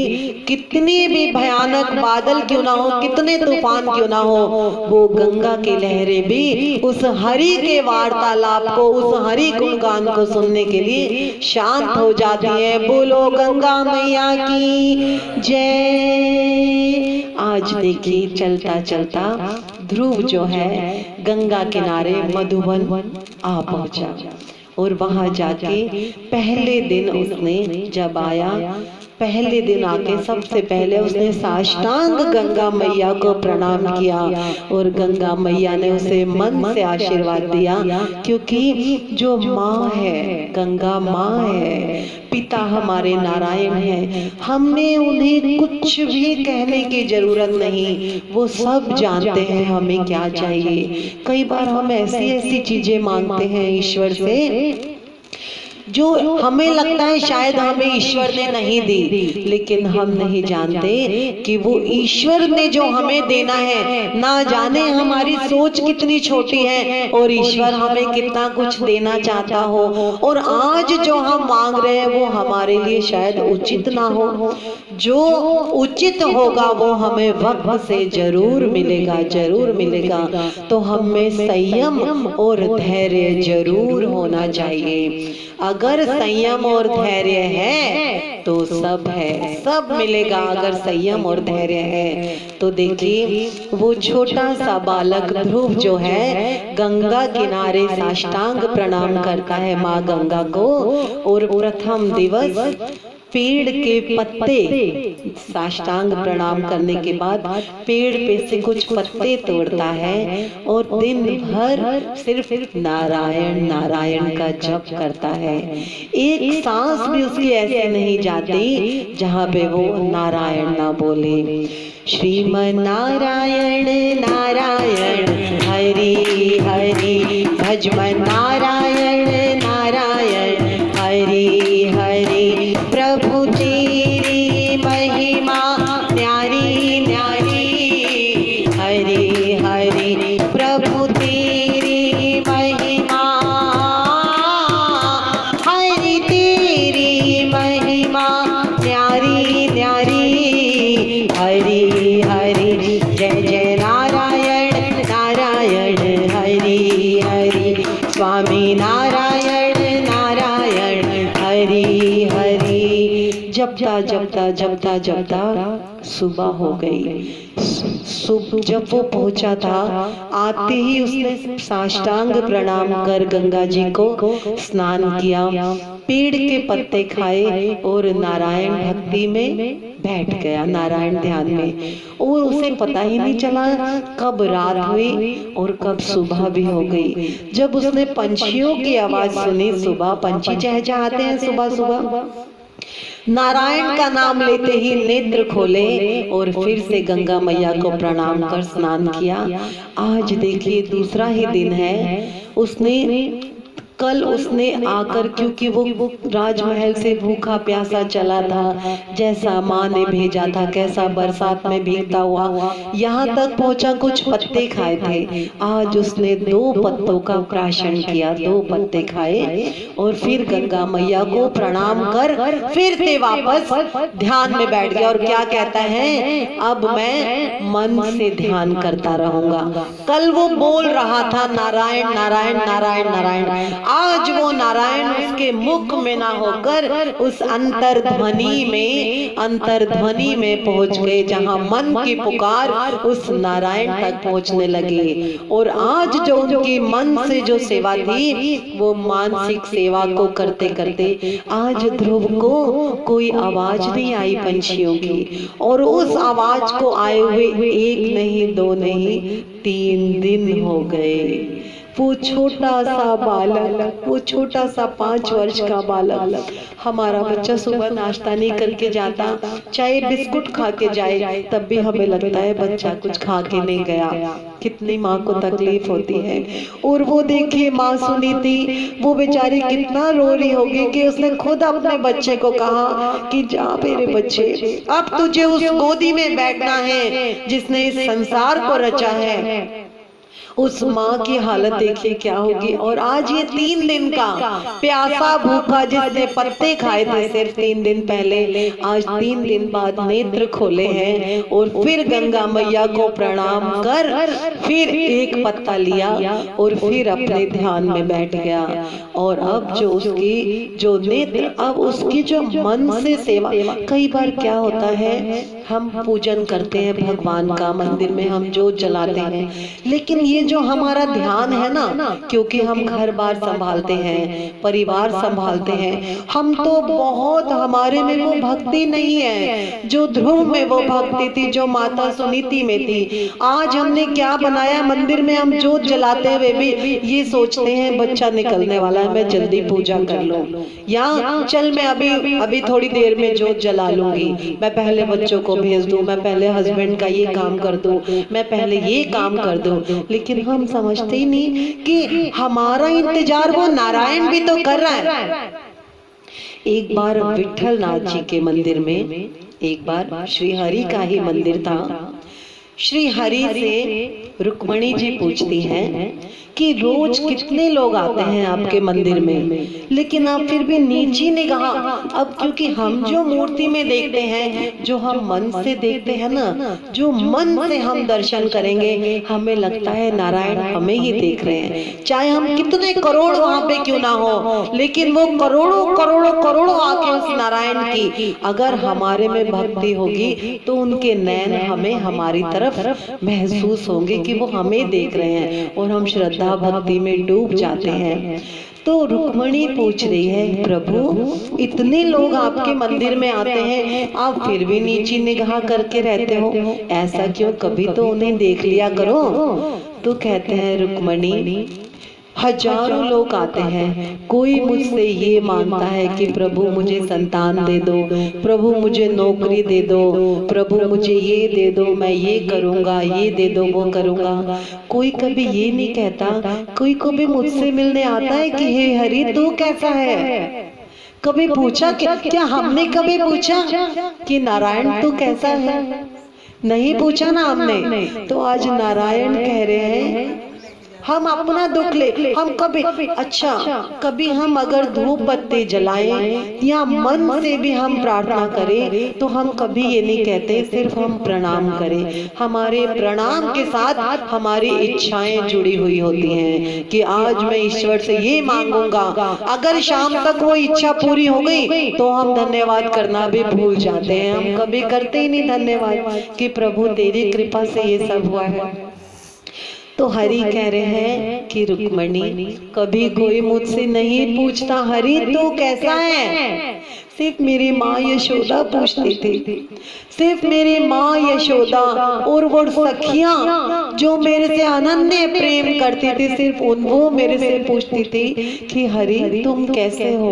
कितनी भी भयानक बादल क्यों ना हो, कितने तूफान क्यों ना हो, वो गंगा की लहरें भी उस हरि के वार्तालाप को, उस हरि गुणगान को सुनने के लिए शांत हो जाती है। बोलो गंगा मैया की जय। आज देखिए चलता चलता ध्रुव जो है गंगा किनारे मधुबन आ पहुंचा, और वहां जाके पहले दिन उसने जब आया, पहले दिन आके सबसे पहले उसने साष्टांग गंगा मैया को प्रणाम किया, और गंगा मैया ने उसे मन से आशीर्वाद दिया, क्योंकि जो माँ है, गंगा माँ है, पिता हमारे नारायण है, हमें उन्हें कुछ भी कहने की जरूरत नहीं, वो सब जानते हैं हमें क्या चाहिए। कई बार हम ऐसी ऐसी चीजें मांगते हैं ईश्वर से जो हमें लगता है शायद हमें ईश्वर ने नहीं दी, लेकिन हम नहीं जानते कि वो ईश्वर ने जो हमें देना है, ना जाने हमारी सोच कितनी छोटी है और ईश्वर हमें कितना कुछ देना चाहता हो, और आज जो हम मांग रहे हैं वो हमारे लिए शायद उचित ना हो। जो उचित होगा वो हमें वक्त से जरूर मिलेगा, जरूर मिलेगा। तो हमें संयम और धैर्य जरूर होना चाहिए। अगर संयम और धैर्य है तो सब है, सब मिलेगा। अगर संयम और धैर्य है तो देखिए वो छोटा सा बालक ध्रुव जो है गंगा किनारे साष्टांग प्रणाम करता है माँ गंगा को, और प्रथम दिवस पेड़ के पत्ते, साष्टांग प्रणाम करने के बाद पेड़ पे से कुछ पत्ते तोड़ता है और दिन भर सिर्फ नारायण नारायण का जप करता है। एक सांस भी उसकी ऐसे नहीं जाती जहाँ पे वो नारायण ना बोले। श्रीमन नारायण नारायण हरि हरि, भजमन नारायण नारायण हरि हरि, प्रभु तेरी महिमा न्यारी न्यारी, हरि हरि प्रभु तेरी महिमा, हरि तेरी महिमा न्यारी न्यारी, हरि हरि जय जय नारायण नारायण हरि हरि, स्वामी नारायण नारायण हरि हरि। जपता जपता जपता जपता सुबह हो गई। जब वो पहुंचा था, आते ही उसने साष्टांग प्रणाम कर गंगा जी को स्नान किया, पेड़ के पत्ते खाए और नारायण भक्ति में बैठ गया, नारायण ध्यान में। और उसे पता ही नहीं चला कब रात हुई और कब सुबह भी हो गई। जब उसने पंछियों की आवाज सुनी, सुबह पंछी चहचहाते हैं सुबह सुबह, नारायण का नाम लेते ही नेत्र खोले और फिर से गंगा मैया को प्रणाम कर स्नान किया। आज देखिए दूसरा ही दिन है, उसने कल उसने आकर, क्योंकि वो राजमहल से भूखा प्यासा चला था, जैसा माँ ने भेजा था, कैसा बरसात में भीगता हुआ यहाँ तक पहुँचा, कुछ पत्ते खाए थे। आज उसने 2 पत्तों का प्राशन किया, 2 पत्ते खाए और फिर गंगा मैया को प्रणाम कर फिर से वापस ध्यान में बैठ गया। और क्या कहता है, अब मैं मन से ध्यान करता रहूंगा। कल वो बोल रहा था नारायण नारायण नारायण नारायण, आज वो नारायण उसके मुख में ना होकर उस अंतर्ध्वनि में पहुंच गए, जहां मन की पुकार उस नारायण तक पहुंचने लगे। और आज जो उनकी मन से जो सेवा थी, वो मानसिक सेवा को करते करते आज ध्रुव को कोई आवाज नहीं आई पंछियों की, और उस आवाज को आए हुए 1 नहीं 2 नहीं 3 दिन हो गए। वो छोटा सा बालक, वो छोटा सा 5 वर्ष का बालक, हमारा बच्चा सुबह नाश्ता नहीं करके जाता, चाहे बिस्कुट खा के जाए, तब भी हमें लगता है बच्चा कुछ खा के नहीं गया। कितनी माँ को तकलीफ होती है। और वो देखिए माँ सुनीति, वो बेचारी कितना रो रही होगी कि उसने खुद अपने बच्चे को कहा कि जा मेरे बच्चे, अब तुझे उस गोदी में बैठना है जिसने इस संसार को रचा है। उस माँ की हालत देखिए क्या होगी। और आज ये 3 दिन का प्यासा भूखा, जिसने पत्ते खाए थे सिर्फ 3 दिन पहले, आज 3 दिन बाद नेत्र खोले हैं और फिर गंगा मैया को प्रणाम कर फिर 1 पत्ता लिया और फिर अपने ध्यान में बैठ गया। और अब जो उसकी जो नेत्र, अब उसकी जो मन से सेवा, कई बार क्या होता है, हम पूजन करते हैं भगवान का, मंदिर में हम जोत जलाते हैं, लेकिन ये जो हमारा ध्यान है ना, क्योंकि हम घर बार संभालते हैं, परिवार संभालते हैं, हम तो बहुत, हमारे में वो भक्ति नहीं है जो ध्रुव में वो भक्ति थी, जो माता सुनीति में थी। आज हमने क्या बनाया, मंदिर में हम जोत जलाते हुए भी ये सोचते हैं बच्चा निकलने वाला है, मैं जल्दी पूजा कर लूं, या चल मैं अभी थोड़ी देर में जोत जला लूंगी, मैं पहले बच्चों को भेज दूं, मैं पहले हस्बैंड का ये काम कर दूं, मैं पहले ये काम कर दूं। लेकिन हम समझते ही नहीं कि हमारा इंतजार वो नारायण भी तो कर रहा है। एक बार विठल नाथ जी के मंदिर में, एक बार श्री हरि का ही मंदिर था, श्री हरि से रुक्मणी जी पूछती हैं कि रोज कितने लोग आते हैं आपके मंदिर में, लेकिन आप फिर भी नीची निगाह, अब क्योंकि हम जो मूर्ति में देखते हैं, जो हम मन से देखते हैं ना, जो मन से हम दर्शन करेंगे, हमें लगता है नारायण हमें ही देख रहे हैं, चाहे हम कितने करोड़ वहां पे क्यों ना हो, लेकिन वो करोड़ों करोड़ों करोड़ों आके उस नारायण की अगर हमारे में भक्ति होगी तो उनके नयन हमें हमारी तरफ महसूस होंगे कि वो हमें देख रहे हैं, और हम श्रद्धा भक्ति में डूब जाते हैं। तो रुक्मणी पूछ रही है, प्रभु इतने लोग आपके मंदिर में आते हैं, आप फिर भी नीची निगाह करके रहते हो, ऐसा क्यों, कभी तो उन्हें देख लिया करो। तो कहते हैं रुक्मणी, हजारों लोग आते हैं, कोई मुझसे ये मांगता है कि प्रभु मुझे संतान दे दो, प्रभु मुझे नौकरी दे दो, प्रभु मुझे ये दे दो, मैं ये करूँगा, ये दे दो, वो करूँगा। कोई कभी ये नहीं कहता, कोई कभी मुझसे मिलने आता है कि हे हरि तू कैसा है, कभी पूछा क्या हमने कभी पूछा कि नारायण तू कैसा है, नहीं पूछा ना हमने। तो आज नारायण कह रहे हैं हम अपना दुख ले, हम कभी अच्छा कभी हम अगर धूप बत्ती जलाएं या मन से भी हम प्रार्थना करें, तो हम कभी ये नहीं कहते सिर्फ हम प्रणाम करें, हमारे प्रणाम के साथ हमारी इच्छाएं जुड़ी हुई होती हैं कि आज मैं ईश्वर से ये मांगूंगा, अगर शाम तक वो इच्छा पूरी हो गई तो हम धन्यवाद करना भी भूल जाते हैं, हम कभी करते ही नहीं धन्यवाद कि प्रभु तेरी कृपा से ये सब हुआ है। तो हरि कह रहे हैं कि रुक्मणी कभी कोई मुझसे नहीं पूछता हरि तू कैसा है, सिर्फ मेरी माँ यशोदा पूछती थी, सिर्फ मेरी माँ यशोदा और वो सखियां जो मेरे से अनन्य प्रेम करती थी, सिर्फ वो मेरे से पूछती थी कि हरि तुम कैसे हो।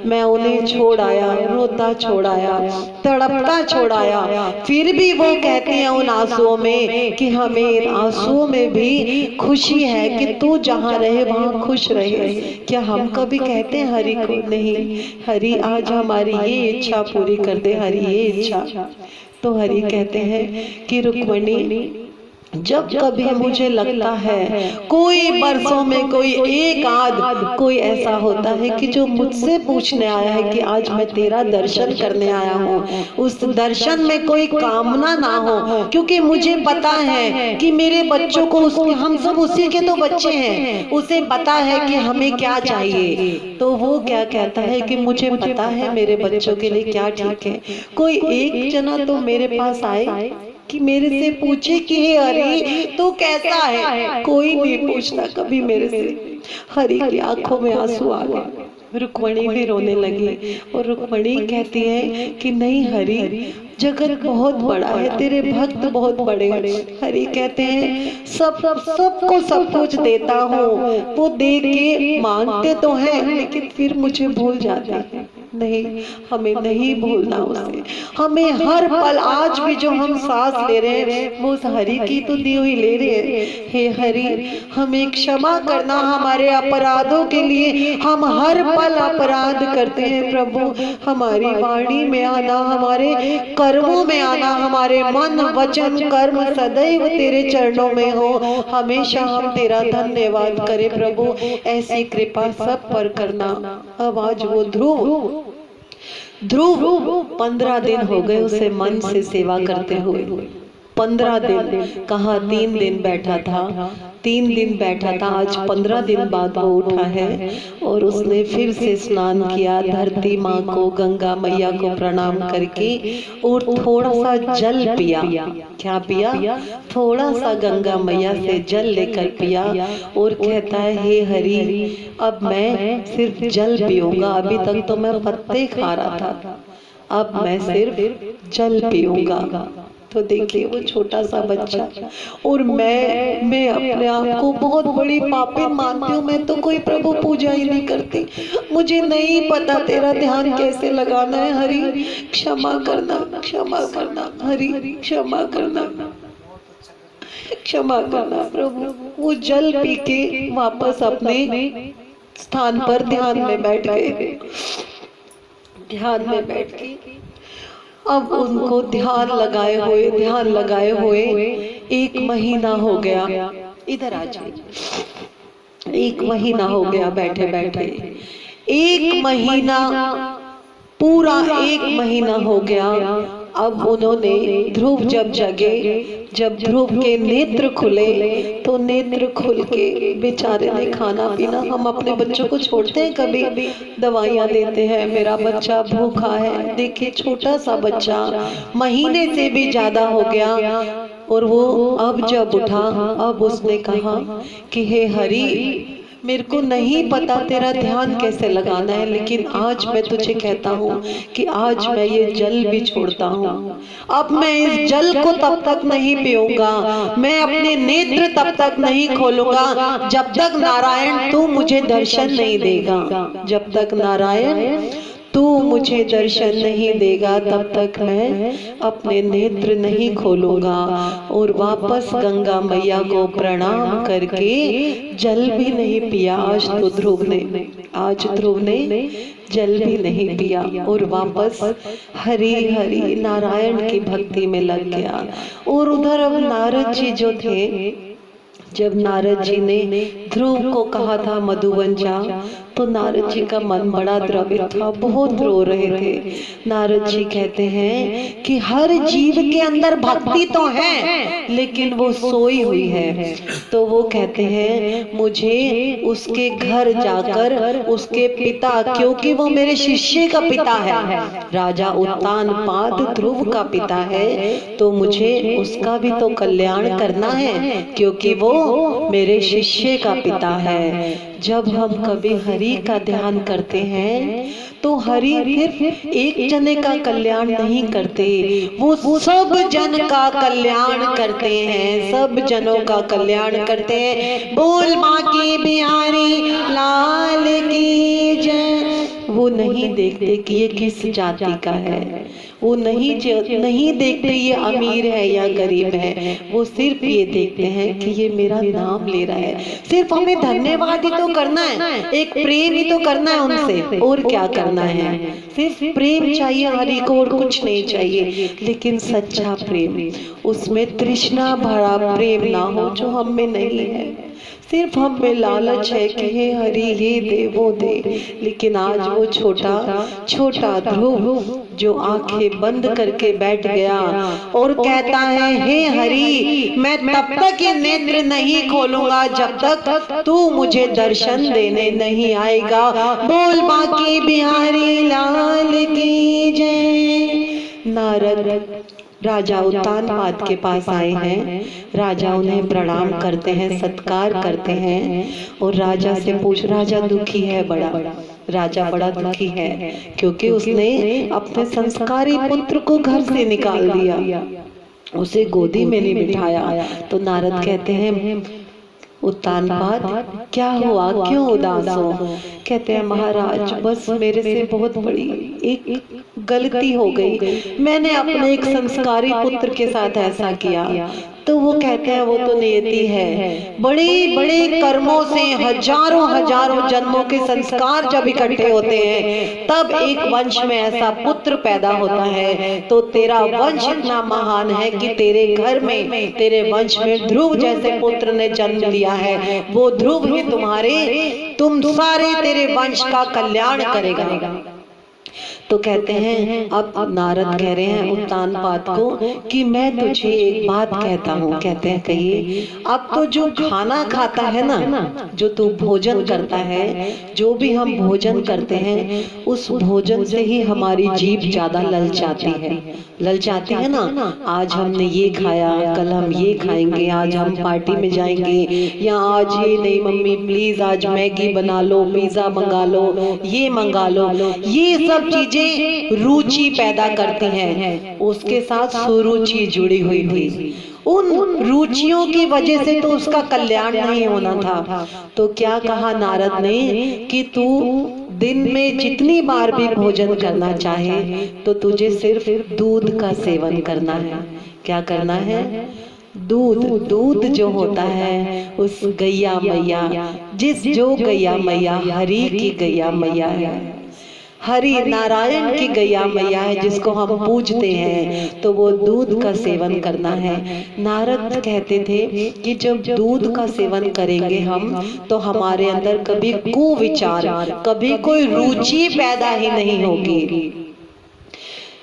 मैं उन्हें छोड़ आया, रोता छोड़ आया, तड़पता छोड़ आया, फिर भी वो कहती हैं उन आंसुओं में कि हमें इन आंसुओं में भी खुशी है कि तू जहाँ रहे वहाँ खुश रहे। क्या हम कभी कहते हैं हरि को? नहीं, हरि आज हमारी ये इच्छा पूरी कर दे, हरि ये इच्छा। तो हरि कहते हैं कि रुक्मिणी, जब कभी मुझे लगता है कोई बरसों में कोई एक आध कोई ऐसा होता है कि जो मुझसे पूछने आया है कि आज मैं तेरा दर्शन करने आया हूँ, उस दर्शन में कोई कामना ना हो, क्योंकि मुझे पता है कि मेरे बच्चों को हम सब उसी के तो बच्चे हैं, उसे पता है कि हमें क्या चाहिए। तो वो क्या कहता है कि मुझे पता है मेरे बच्चों के लिए क्या ठीक है। कोई एक जना तो मेरे पास आए कि मेरे से पूछे कि हे हरि तू कैसा है। कोई नहीं पूछता कभी मेरे से। हरि की आंखों में आंसू आ गए, रुक्मिणी भी रोने लगी। और रुक्मिणी कहती है कि नहीं हरि, जगत बहुत बड़ा है, तेरे भक्त बहुत बड़े। हरि कहते हैं सबको सब कुछ देता हूँ, वो दे के मांगते तो हैं लेकिन फिर मुझे भूल जाते हैं। नहीं, हमें नहीं भूलना उसे। हमें हर पल, आज भी जो हम सांस ले रहे हैं वो उस हरि की तो दी हुई ले रहे हैं। हे हरि, हमें क्षमा करना हमारे अपराधों के लिए। हम हर पल अपराध करते हैं प्रभु। हमारी वाणी में आना, हमारे कर्मों में आना, हमारे मन वचन कर्म सदैव तेरे चरणों में हो। हमेशा हम तेरा धन्यवाद करें प्रभु। ऐसी कृपा सब पर करना। अब आज वो ध्रुव 15 दिन हो गए उसे मन से सेवा करते हुए। 15 दिन कहाँ, 3 दिन बैठा था, 3 दिन बैठा था। आज 15 दिन बाद वो उठा है और उसने फिर से स्नान किया, धरती माँ को, गंगा मैया को प्रणाम करके, और थोड़ा सा जल पिया। क्या पिया? थोड़ा सा गंगा मैया से जल लेकर पिया और कहता है हे हरि, अब मैं सिर्फ जल पीऊंगा। अभी तक तो मैं पत्ते खा रहा था, अब मैं सिर्फ जल पीऊंगा। तो देखिए वो छोटा सा बच्चा, और मैं अपने आप को बहुत बड़ी पापी मानती हूँ। मैं तो कोई प्रभु पूजा ही नहीं करती, मुझे नहीं पता तेरा ध्यान कैसे लगाना है। हरि क्षमा करना, क्षमा करना, हरि क्षमा करना, क्षमा करना प्रभु। वो जल पी के वापस अपने स्थान पर ध्यान में बैठ गए। ध्यान में बैठ के अब उनको ध्यान लगाए हुए 1 महीना हो गया। इधर आ जाइए। 1 महीना हो गया बैठे बैठे। 1 महीना, पूरा 1 महीना हो गया। अब उन्होंने, ध्रुव जब जगे, जब ध्रुव के नेत्र खुले तो नेत्र खुल के बेचारे ने खाना पीना, हम अपने बच्चों को छोड़ते हैं कभी, दवाइयाँ देते हैं, मेरा बच्चा भूखा है। देखिए छोटा सा बच्चा, महीने से भी ज्यादा हो गया, और वो अब जब उठा, अब उसने कहा कि हे हरि, मेरे को नहीं पता तेरा ध्यान कैसे लगाना है, लेकिन आज मैं तुझे कहता हूँ कि आज मैं ये जल भी छोड़ता हूँ। अब मैं इस जल को तब तक नहीं पीऊंगा, मैं अपने नेत्र तब तक नहीं खोलूंगा जब तक नारायण तू मुझे दर्शन नहीं देगा। जब तक नारायण तू मुझे दर्शन नहीं देगा तब तक मैं अपने नेत्र नहीं खोलूंगा। और वापस गंगा मैया को प्रणाम करके जल भी नहीं पिया। आज ध्रुव ने जल भी नहीं पिया और वापस हरि हरि नारायण की भक्ति में लग गया। और उधर अब नारद जी जो थे, जब नारद जी ने ध्रुव को कहा था मधुवन जा, तो नारद जी का मन बड़ा द्रवित था, बहुत रो रहे थे। नारद जी कहते हैं कि हर जीव के अंदर भक्ति तो है लेकिन वो सोई हुई है। तो वो कहते हैं मुझे उसके घर जाकर उसके पिता, क्योंकि वो मेरे शिष्य का पिता है, राजा उत्तानपाद ध्रुव का पिता है, तो मुझे उसका भी तो कल्याण करना है क्योंकि वो मेरे शिष्य का पिता है। जब हम कभी हरि का ध्यान करते हैं तो हरि सिर्फ एक जने का कल्याण नहीं करते, वो सब जन का कल्याण करते हैं, सब जनों का कल्याण करते हैं। बोल माँ की बिहारी लाल की जय। वो वो नहीं देखते कि ये किस जाति का है, वो नहीं देखते ये अमीर है या गरीब है, वो सिर्फ ये देखते हैं कि ये मेरा नाम ले रहा है। सिर्फ हमें धन्यवाद ही तो करना है, एक प्रेम ही तो करना है उनसे, और क्या करना है। सिर्फ प्रेम चाहिए हरि को, और कुछ नहीं चाहिए। लेकिन सच्चा प्रेम, उसमें तृष्णा भरा प्रेम ना हो जो हम में नहीं है। सिर्फ हम में लालच है कि हे हरि ये दे वो दे। लेकिन आज वो छोटा ध्रुव जो आंखें बंद करके बैठ गया और कहता है हे हरि, मैं तब तक ये नेत्र नहीं खोलूंगा जब तक तू मुझे दर्शन देने नहीं आएगा। बोल बाकी बिहारी लाल की जय। नारद राजा उत्तानपाद के पास आए हैं। राजा उन्हें प्रणाम करते हैं, सत्कार करते हैं, और राजा से राजा दुखी है बड़ा। राजा बड़ा दुखी है क्योंकि उसने अपने संस्कारी पुत्र को घर से निकाल दिया, उसे गोदी में नहीं बिठाया। तो नारद कहते हैं उत्तानपाद क्या हुआ, क्यों उदास हो? कहते हैं महाराज बस मेरे से बहुत बड़ी एक गलती हो गई, मैंने अपने एक संस्कारी पुत्र के साथ ऐसा किया। तो वो कहते हैं वो तो नियति है, बड़े बड़े कर्मों से हजारों जन्मों के संस्कार जब इकट्ठे होते हैं तब एक वंश में ऐसा पुत्र पैदा होता है। तो तेरा वंश इतना महान है कि तेरे घर में, तेरे वंश में ध्रुव जैसे पुत्र ने जन्म लिया है। वो ध्रुव ही तुम सारे तेरे वंश का कल्याण करेगा। तो कहते हैं, अब नारद कह रहे हैं उत्तानपाद को कि मैं तुझे एक बात कहता हूँ। कहते हैं कहिए। अब तो जो खाना खाता है ना, जो तू भोजन करता है, जो भी हम भोजन करते हैं, उस भोजन से ही हमारी जीभ ज्यादा ललचाती है ना। आज हमने ये खाया, कल हम ये खाएंगे, आज हम पार्टी में जाएंगे, या आज ये नहीं मम्मी प्लीज आज मैगी बना लो, पिज्जा मंगा लो, ये मंगा लो। ये सब चीजें रुचि पैदा करती हैं। उसके साथ सुरुचि जुड़ी हुई थी। उन रुचियों की वजह से तो उसका कल्याण नहीं होना था। तो क्या कहा नारद ने कि तू दिन में जितनी बार भी भोजन करना चाहे तो तुझे सिर्फ दूध का सेवन करना है। क्या करना है? दूध जो होता है उस गैया मैया, जो गैया मैया हरि की गैया मैया है, हरि नारायण की गैया मैया है, जिसको हम पूजते हैं, तो वो दूध का सेवन करना है। नारद कहते थे कि जब दूध का सेवन करेंगे हम तो हमारे अंदर कभी कुविचार, कभी कोई रुचि पैदा ही नहीं होगी।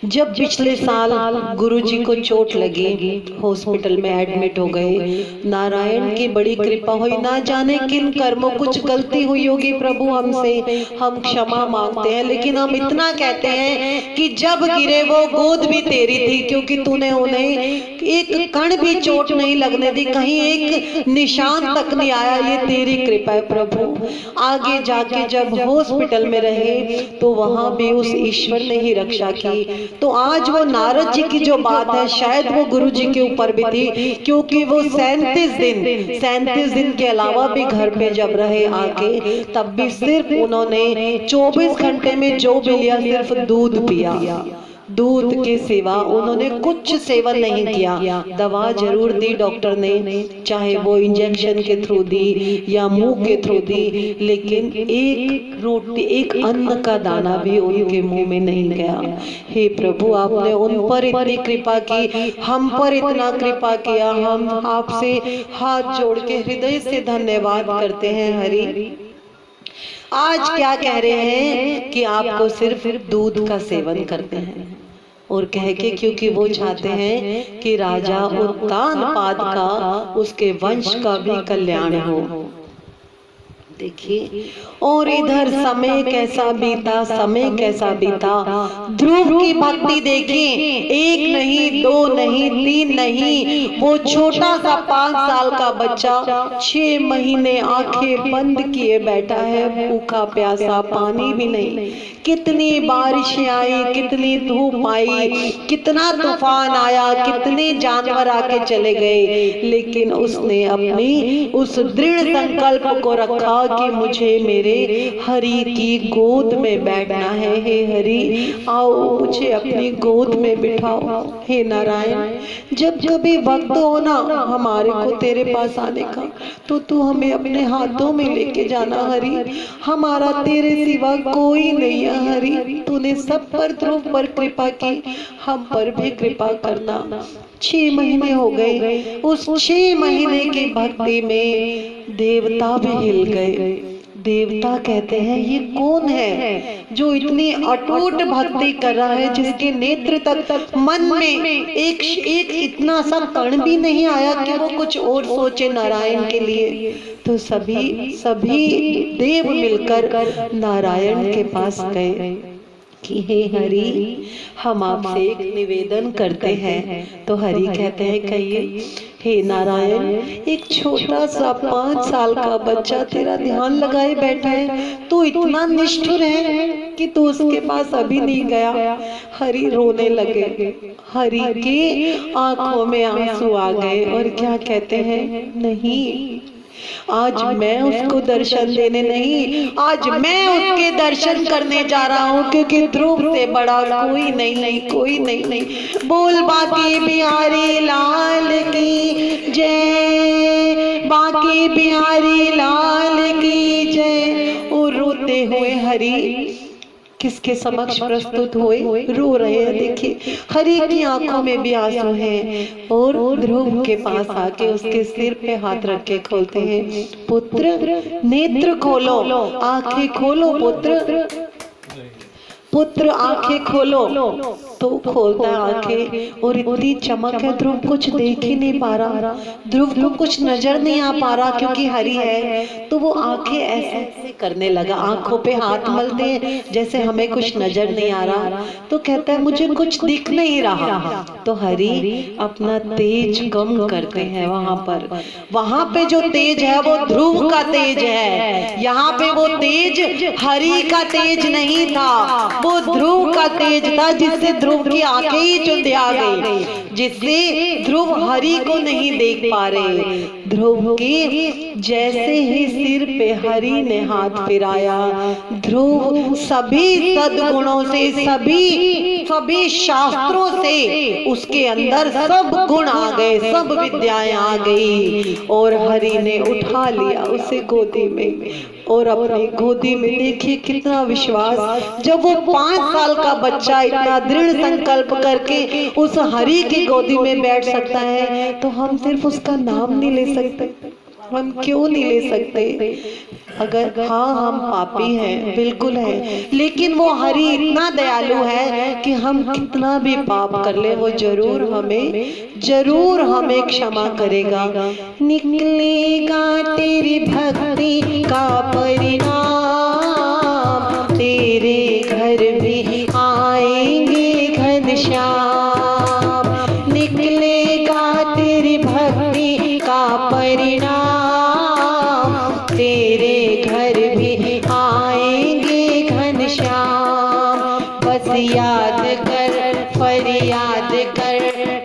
जब पिछले साल गुरुजी को चोट लगी, हॉस्पिटल में एडमिट हो गए, नारायण की बड़ी कृपा हुई। ना जाने किन कर्मों, कुछ गलती हुई होगी प्रभु हमसे, हम क्षमा मांगते हैं। लेकिन हम इतना कहते हैं कि जब गिरे वो गोद भी तेरी थी, क्योंकि तूने उन्हें एक कण भी चोट नहीं लगने दी, कहीं एक निशान तक नहीं आया। ये तेरी कृपा है प्रभु। आगे जाके जब हॉस्पिटल में रहे तो वहां भी उस ईश्वर ने ही रक्षा की। तो आज वो नारद जी की जो बात है शायद वो गुरु जी के ऊपर भी थी, क्योंकि वो 37 दिन के अलावा भी घर पे जब रहे आके, तब भी सिर्फ उन्होंने 24 घंटे में जो भी लिया सिर्फ दूध पिया। दूध के सिवा उन्होंने कुछ सेवन नहीं किया। दवा जरूर दी डॉक्टर ने, चाहे वो इंजेक्शन के थ्रू दी या मुंह के थ्रू दी, लेकिन एक रोटी, एक अन्न का दाना भी उनके मुंह में नहीं गया। हे प्रभु, आपने उन पर इतनी कृपा की, हम पर इतना कृपा किया। हम आपसे हाथ जोड़ के हृदय से धन्यवाद करते हैं हरि। आज क्या कह रहे हैं कि आपको सिर्फ दूध का सेवन करते हैं, और कह के क्योंकि वो चाहते हैं कि राजा उत्तानपाद का, उसके वंश का भी कल्याण हो। देखिए, और इधर समय कैसा बीता। ध्रुव की भक्ति देखिए, 1 नहीं 2 नहीं 3 नहीं, वो छोटा सा 5 साल का बच्चा 6 महीने आंखें बंद किए बैठा है, भूखा प्यासा, पानी भी नहीं। कितनी बारिशें आई, कितनी धूप आई, कितना तूफान आया, कितने जानवर आके चले गए, लेकिन उसने अपनी उस दृढ़ संकल्प को रखा कि मुझे मेरे हरि की गोद में बैठना है। हे हरि, आओ मुझे अपनी गोद में बिठाओ। हे नारायण, जब कभी वक्त हो ना हमारे को तेरे पास आने का, तो तू हमें अपने हाथों में लेके जाना हरि। हमारा तेरे सिवा कोई नहीं है हरि। तूने सब पर ध्रुव पर कृपा की, हम पर भी कृपा करना। 6 महीने हो गए, उस 6 महीने की भक्ति में देवता भी हिल गए। देवता कहते हैं ये कौन है जो इतनी अटूट भक्ति कर रहा है, जिसके नेत्र तक मन में एक इतना सा कण भी नहीं आया कि वो कुछ और सोचे नारायण के लिए। तो सभी देव मिलकर नारायण के पास गए कि हे हरि, हम आपसे एक निवेदन करते हैं। तो हरि कहते हैं कहिए। हे नारायण, एक छोटा सा 5 साल का बच्चा तेरा ध्यान लगाए बैठा है, तू इतना निष्ठुर है कि तू उसके पास अभी नहीं गया। हरि रोने लगे। हरि की आंखों में आंसू आ गए और क्या कहते हैं, नहीं, आज मैं उसको दर्शन देने नहीं, आज मैं उसके दर्शन करने जा रहा हूँ, क्योंकि ध्रुव से बड़ा कोई नहीं, कोई नहीं। बोल बाकी बिहारी लाल की जय, बाकी बिहारी लाल की जय। और रोते हुए हरि किसके समक्ष प्रस्तुत हुए, रो रहे हैं। देखिए हरि की आंखों में भी आंसू हैं और ध्रुव के पास आके उसके सिर पे हाथ रख के खोलते हैं, पुत्र नेत्र खोलो, आंखें खोलो पुत्र, पुत्र आंखें खोलो। तो खोलता है आंखें और इतनी चमक है, ध्रुव कुछ देख ही नहीं पा रहा, ध्रुव को कुछ नजर नहीं आ पा रहा क्योंकि हरि है। तो वो आंखें ऐसे करने लगा, आंखों पे हाथ मलते हैं जैसे हमें कुछ नजर नहीं आ रहा। तो कहता है मुझे कुछ दिख नहीं रहा। तो हरि अपना तेज कम करते हैं। वहां पे जो तेज है वो ध्रुव का तेज है, यहाँ पे वो तेज हरि का तेज नहीं था, वो ध्रुव का तेज था, जिससे ध्रुव की आंखें ही चुंधिया गई, जिससे ध्रुव हरि को नहीं देख पा रहे। ध्रुव के जैसे ही सिर पे हरि ने हाथ फिराया, ध्रुव सभी सद्गुणों से, सभी शास्त्रों से उसके अंदर सब गुण आ गए, सब विद्याएं आ गई और हरि ने उठा लिया उसे गोदी में और अपनी गोदी में। देखिए कितना विश्वास, जब वो 5 साल का बच्चा इतना दृढ़ संकल्प करके उस हरि की गोदी में बैठ सकता है, तो हम सिर्फ उसका नाम नहीं ले सकते? हम क्यों नहीं ले सकते? अगर हाँ हम पापी हैं, बिल्कुल है, लेकिन वो हरि इतना दयालु है कि हम कितना भी पाप कर ले वो जरूर हमें क्षमा करेगा। निकलेगा तेरी भक्ति का परिणाम, तेरे घर में आएंगे घनश्याम। निकलेगा तेरी भक्ति का परिणाम, तेरे घर में आएंगे घनश्याम। बस याद कर फरियाद कर,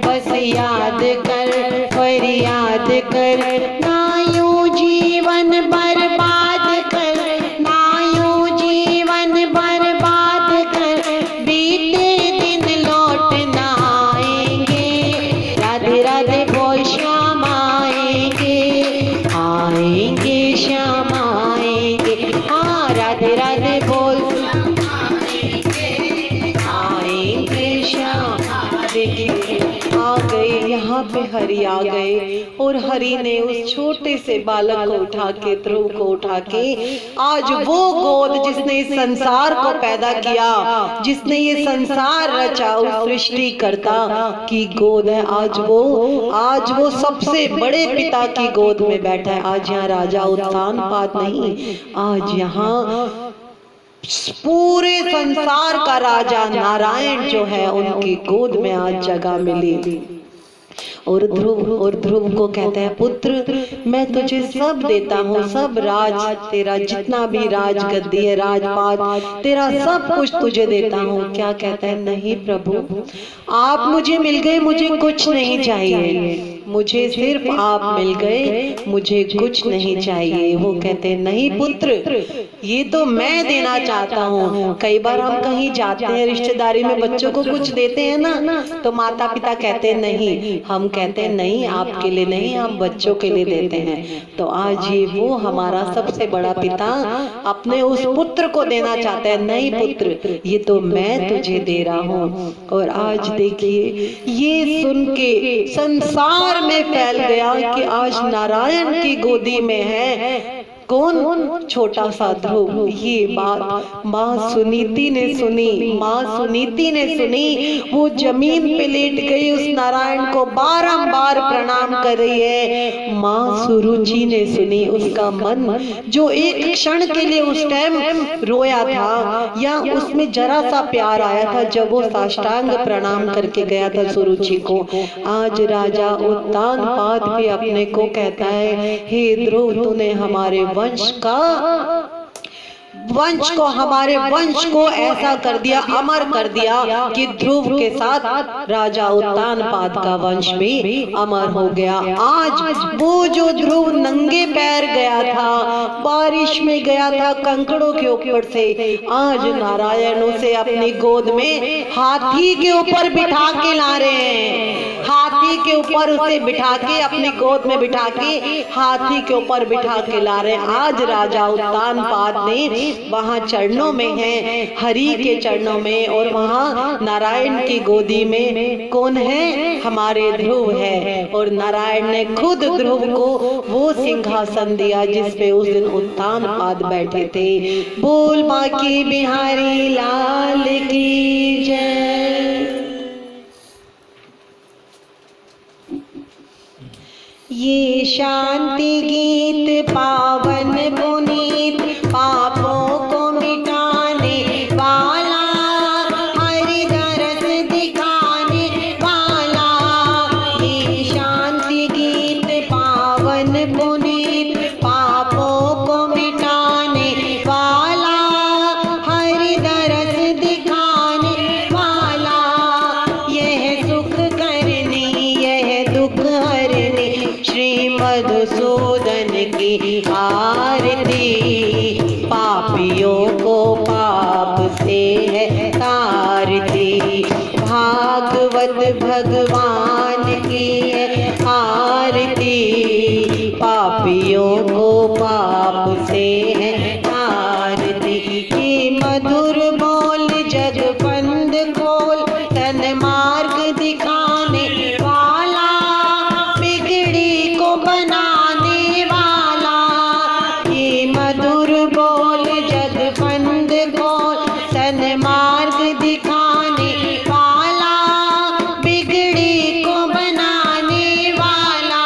बस याद कर फरियाद कर, ना यूं जीवन बर्बाद कर, ना यूं जीवन बर्बाद कर, बीते दिन लौट ना आएंगे। राधे राधे बोल श्याम आएंगे, आएंगे श्याम आएंगे। हाँ राधे राधे बोल, आएंगे श्याम। देखिए आ गए, यहाँ पे हरि आ गए और हरि ने उस छोटे से बालक को उठा के, ध्रुव को उठा के, आज वो गोद जिसने इस संसार को पैदा किया, जिसने ये संसार रचा, उस सृष्टिकर्ता की गोद है। आज वो सबसे बड़े पिता की गोद में बैठा है। आज यहाँ राजा उत्तानपाद नहीं, आज यहाँ पूरे संसार का राजा नारायण जो है उनकी गोद में आज जगह मिली। और ध्रुव को कहते हैं पुत्र मैं तुझे सब देता हूँ, सब राज तेरा, जितना भी राज गद्दी है, राजपाट तेरा, सब कुछ तुझे देता हूँ। क्या कहता है, नहीं प्रभु आप मुझे मिल गए, मुझे कुछ नहीं चाहिए। मुझे सिर्फ आप मिल गए, मुझे कुछ नहीं चाहिए। वो कहते नहीं पुत्र, ये तो मैं देना चाहता हूँ। कई बार हम कहीं जाते हैं रिश्तेदारी में, बच्चों को कुछ देते हैं ना, तो माता पिता कहते नहीं, हम कहते नहीं आपके लिए नहीं, हम बच्चों के लिए देते हैं। तो आज ये वो हमारा सबसे बड़ा पिता अपने उस पुत्र को देना चाहता है, नहीं पुत्र, ये तो मैं तुझे दे रहा हूँ। और आज देखिए, ये सुन के संसार में फैल गया कि आज नारायण की गोदी में है कौन, छोटा सा ध्रुव। ये बात माँ सुनीति ने सुनी, माँ सुनीति ने सुनी। वो जमीन पे लेट गई, उस नारायण को बारंबार प्रणाम कर रही है। माँ सुरुचि ने सुनी, उसका मन जो एक क्षण के लिए उस टाइम रोया था, या उसमें जरा सा प्यार आया था जब वो साष्टांग प्रणाम करके गया था सुरुचि को, आज राजा उत्तानपाद भी अपने को कहता है, हे ध्रुव, तूने हमारे वंश को, हमारे वंश को ऐसा कर दिया, अमर कर दिया कि ध्रुव के साथ राजा उत्तानपाद का वंश भी अमर हो गया। आज वो जो ध्रुव नंगे पैर गया था, बारिश में गया था कंकड़ों के ऊपर से, आज नारायण उसे अपनी गोद में हाथी के ऊपर बिठा के ला रहे हैं। हाथी के ऊपर उसे बिठा के, अपनी गोद में बिठा के हाथी के ऊपर बिठा के ला रहे हैं। आज राजा उत्तानपाद ने वहां चरणों में है, हरि के चरणों में, और वहां नारायण की गोदी में कौन है, हमारे ध्रुव है। और नारायण ने खुद ध्रुव को वो सिंहासन दिया जिस पे उस दिन उत्तानपाद बैठे थे। बोल बाकी बिहारी लाल की जय। ये शांति गीत पावन पुनीत, पापों को मिटाने वाला, हरि दरस दिखाने वाला। ये शांति गीत पावन पुनीत, पापों को मिटाने वाला, हरि दरस दिखाने वाला। यह सुख करने, यह दुख हरने, श्री मधुसूदन की आरती। पापियों को पाप से है तारती, भागवत भगवान की है आरती। पापियों को पाप से है तारती। ये मधुर बोल जगबंद खोल, तन मार्ग दिखाने वाला, बिगड़ी को बनाने वाला। ये मधुर बोल जगबंद खोल, तन मार्ग दिखाने वाला, बिगड़ी को बनाने वाला।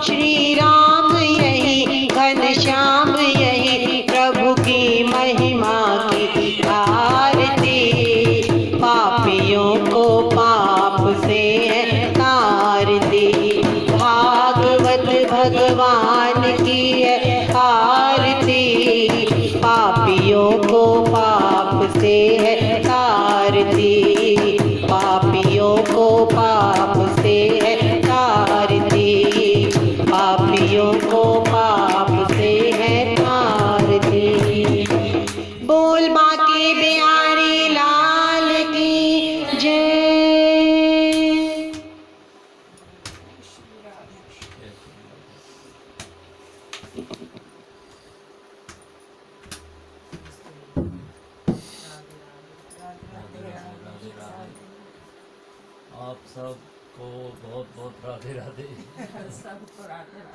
श्री राम यही, घनश्याम यही, प्रभु की महिमा की आरती। पापियों को पाप से है तारती, भागवत भगवान की है आरती। पापियों को पाप से है तारती, पापियों को पाप से है तारती, पापियों को पाप से है तारती। बोल बाकी बिहारी लाल की जय। आप सबको बहुत बहुत राधे राधे। सबको राधे राधे।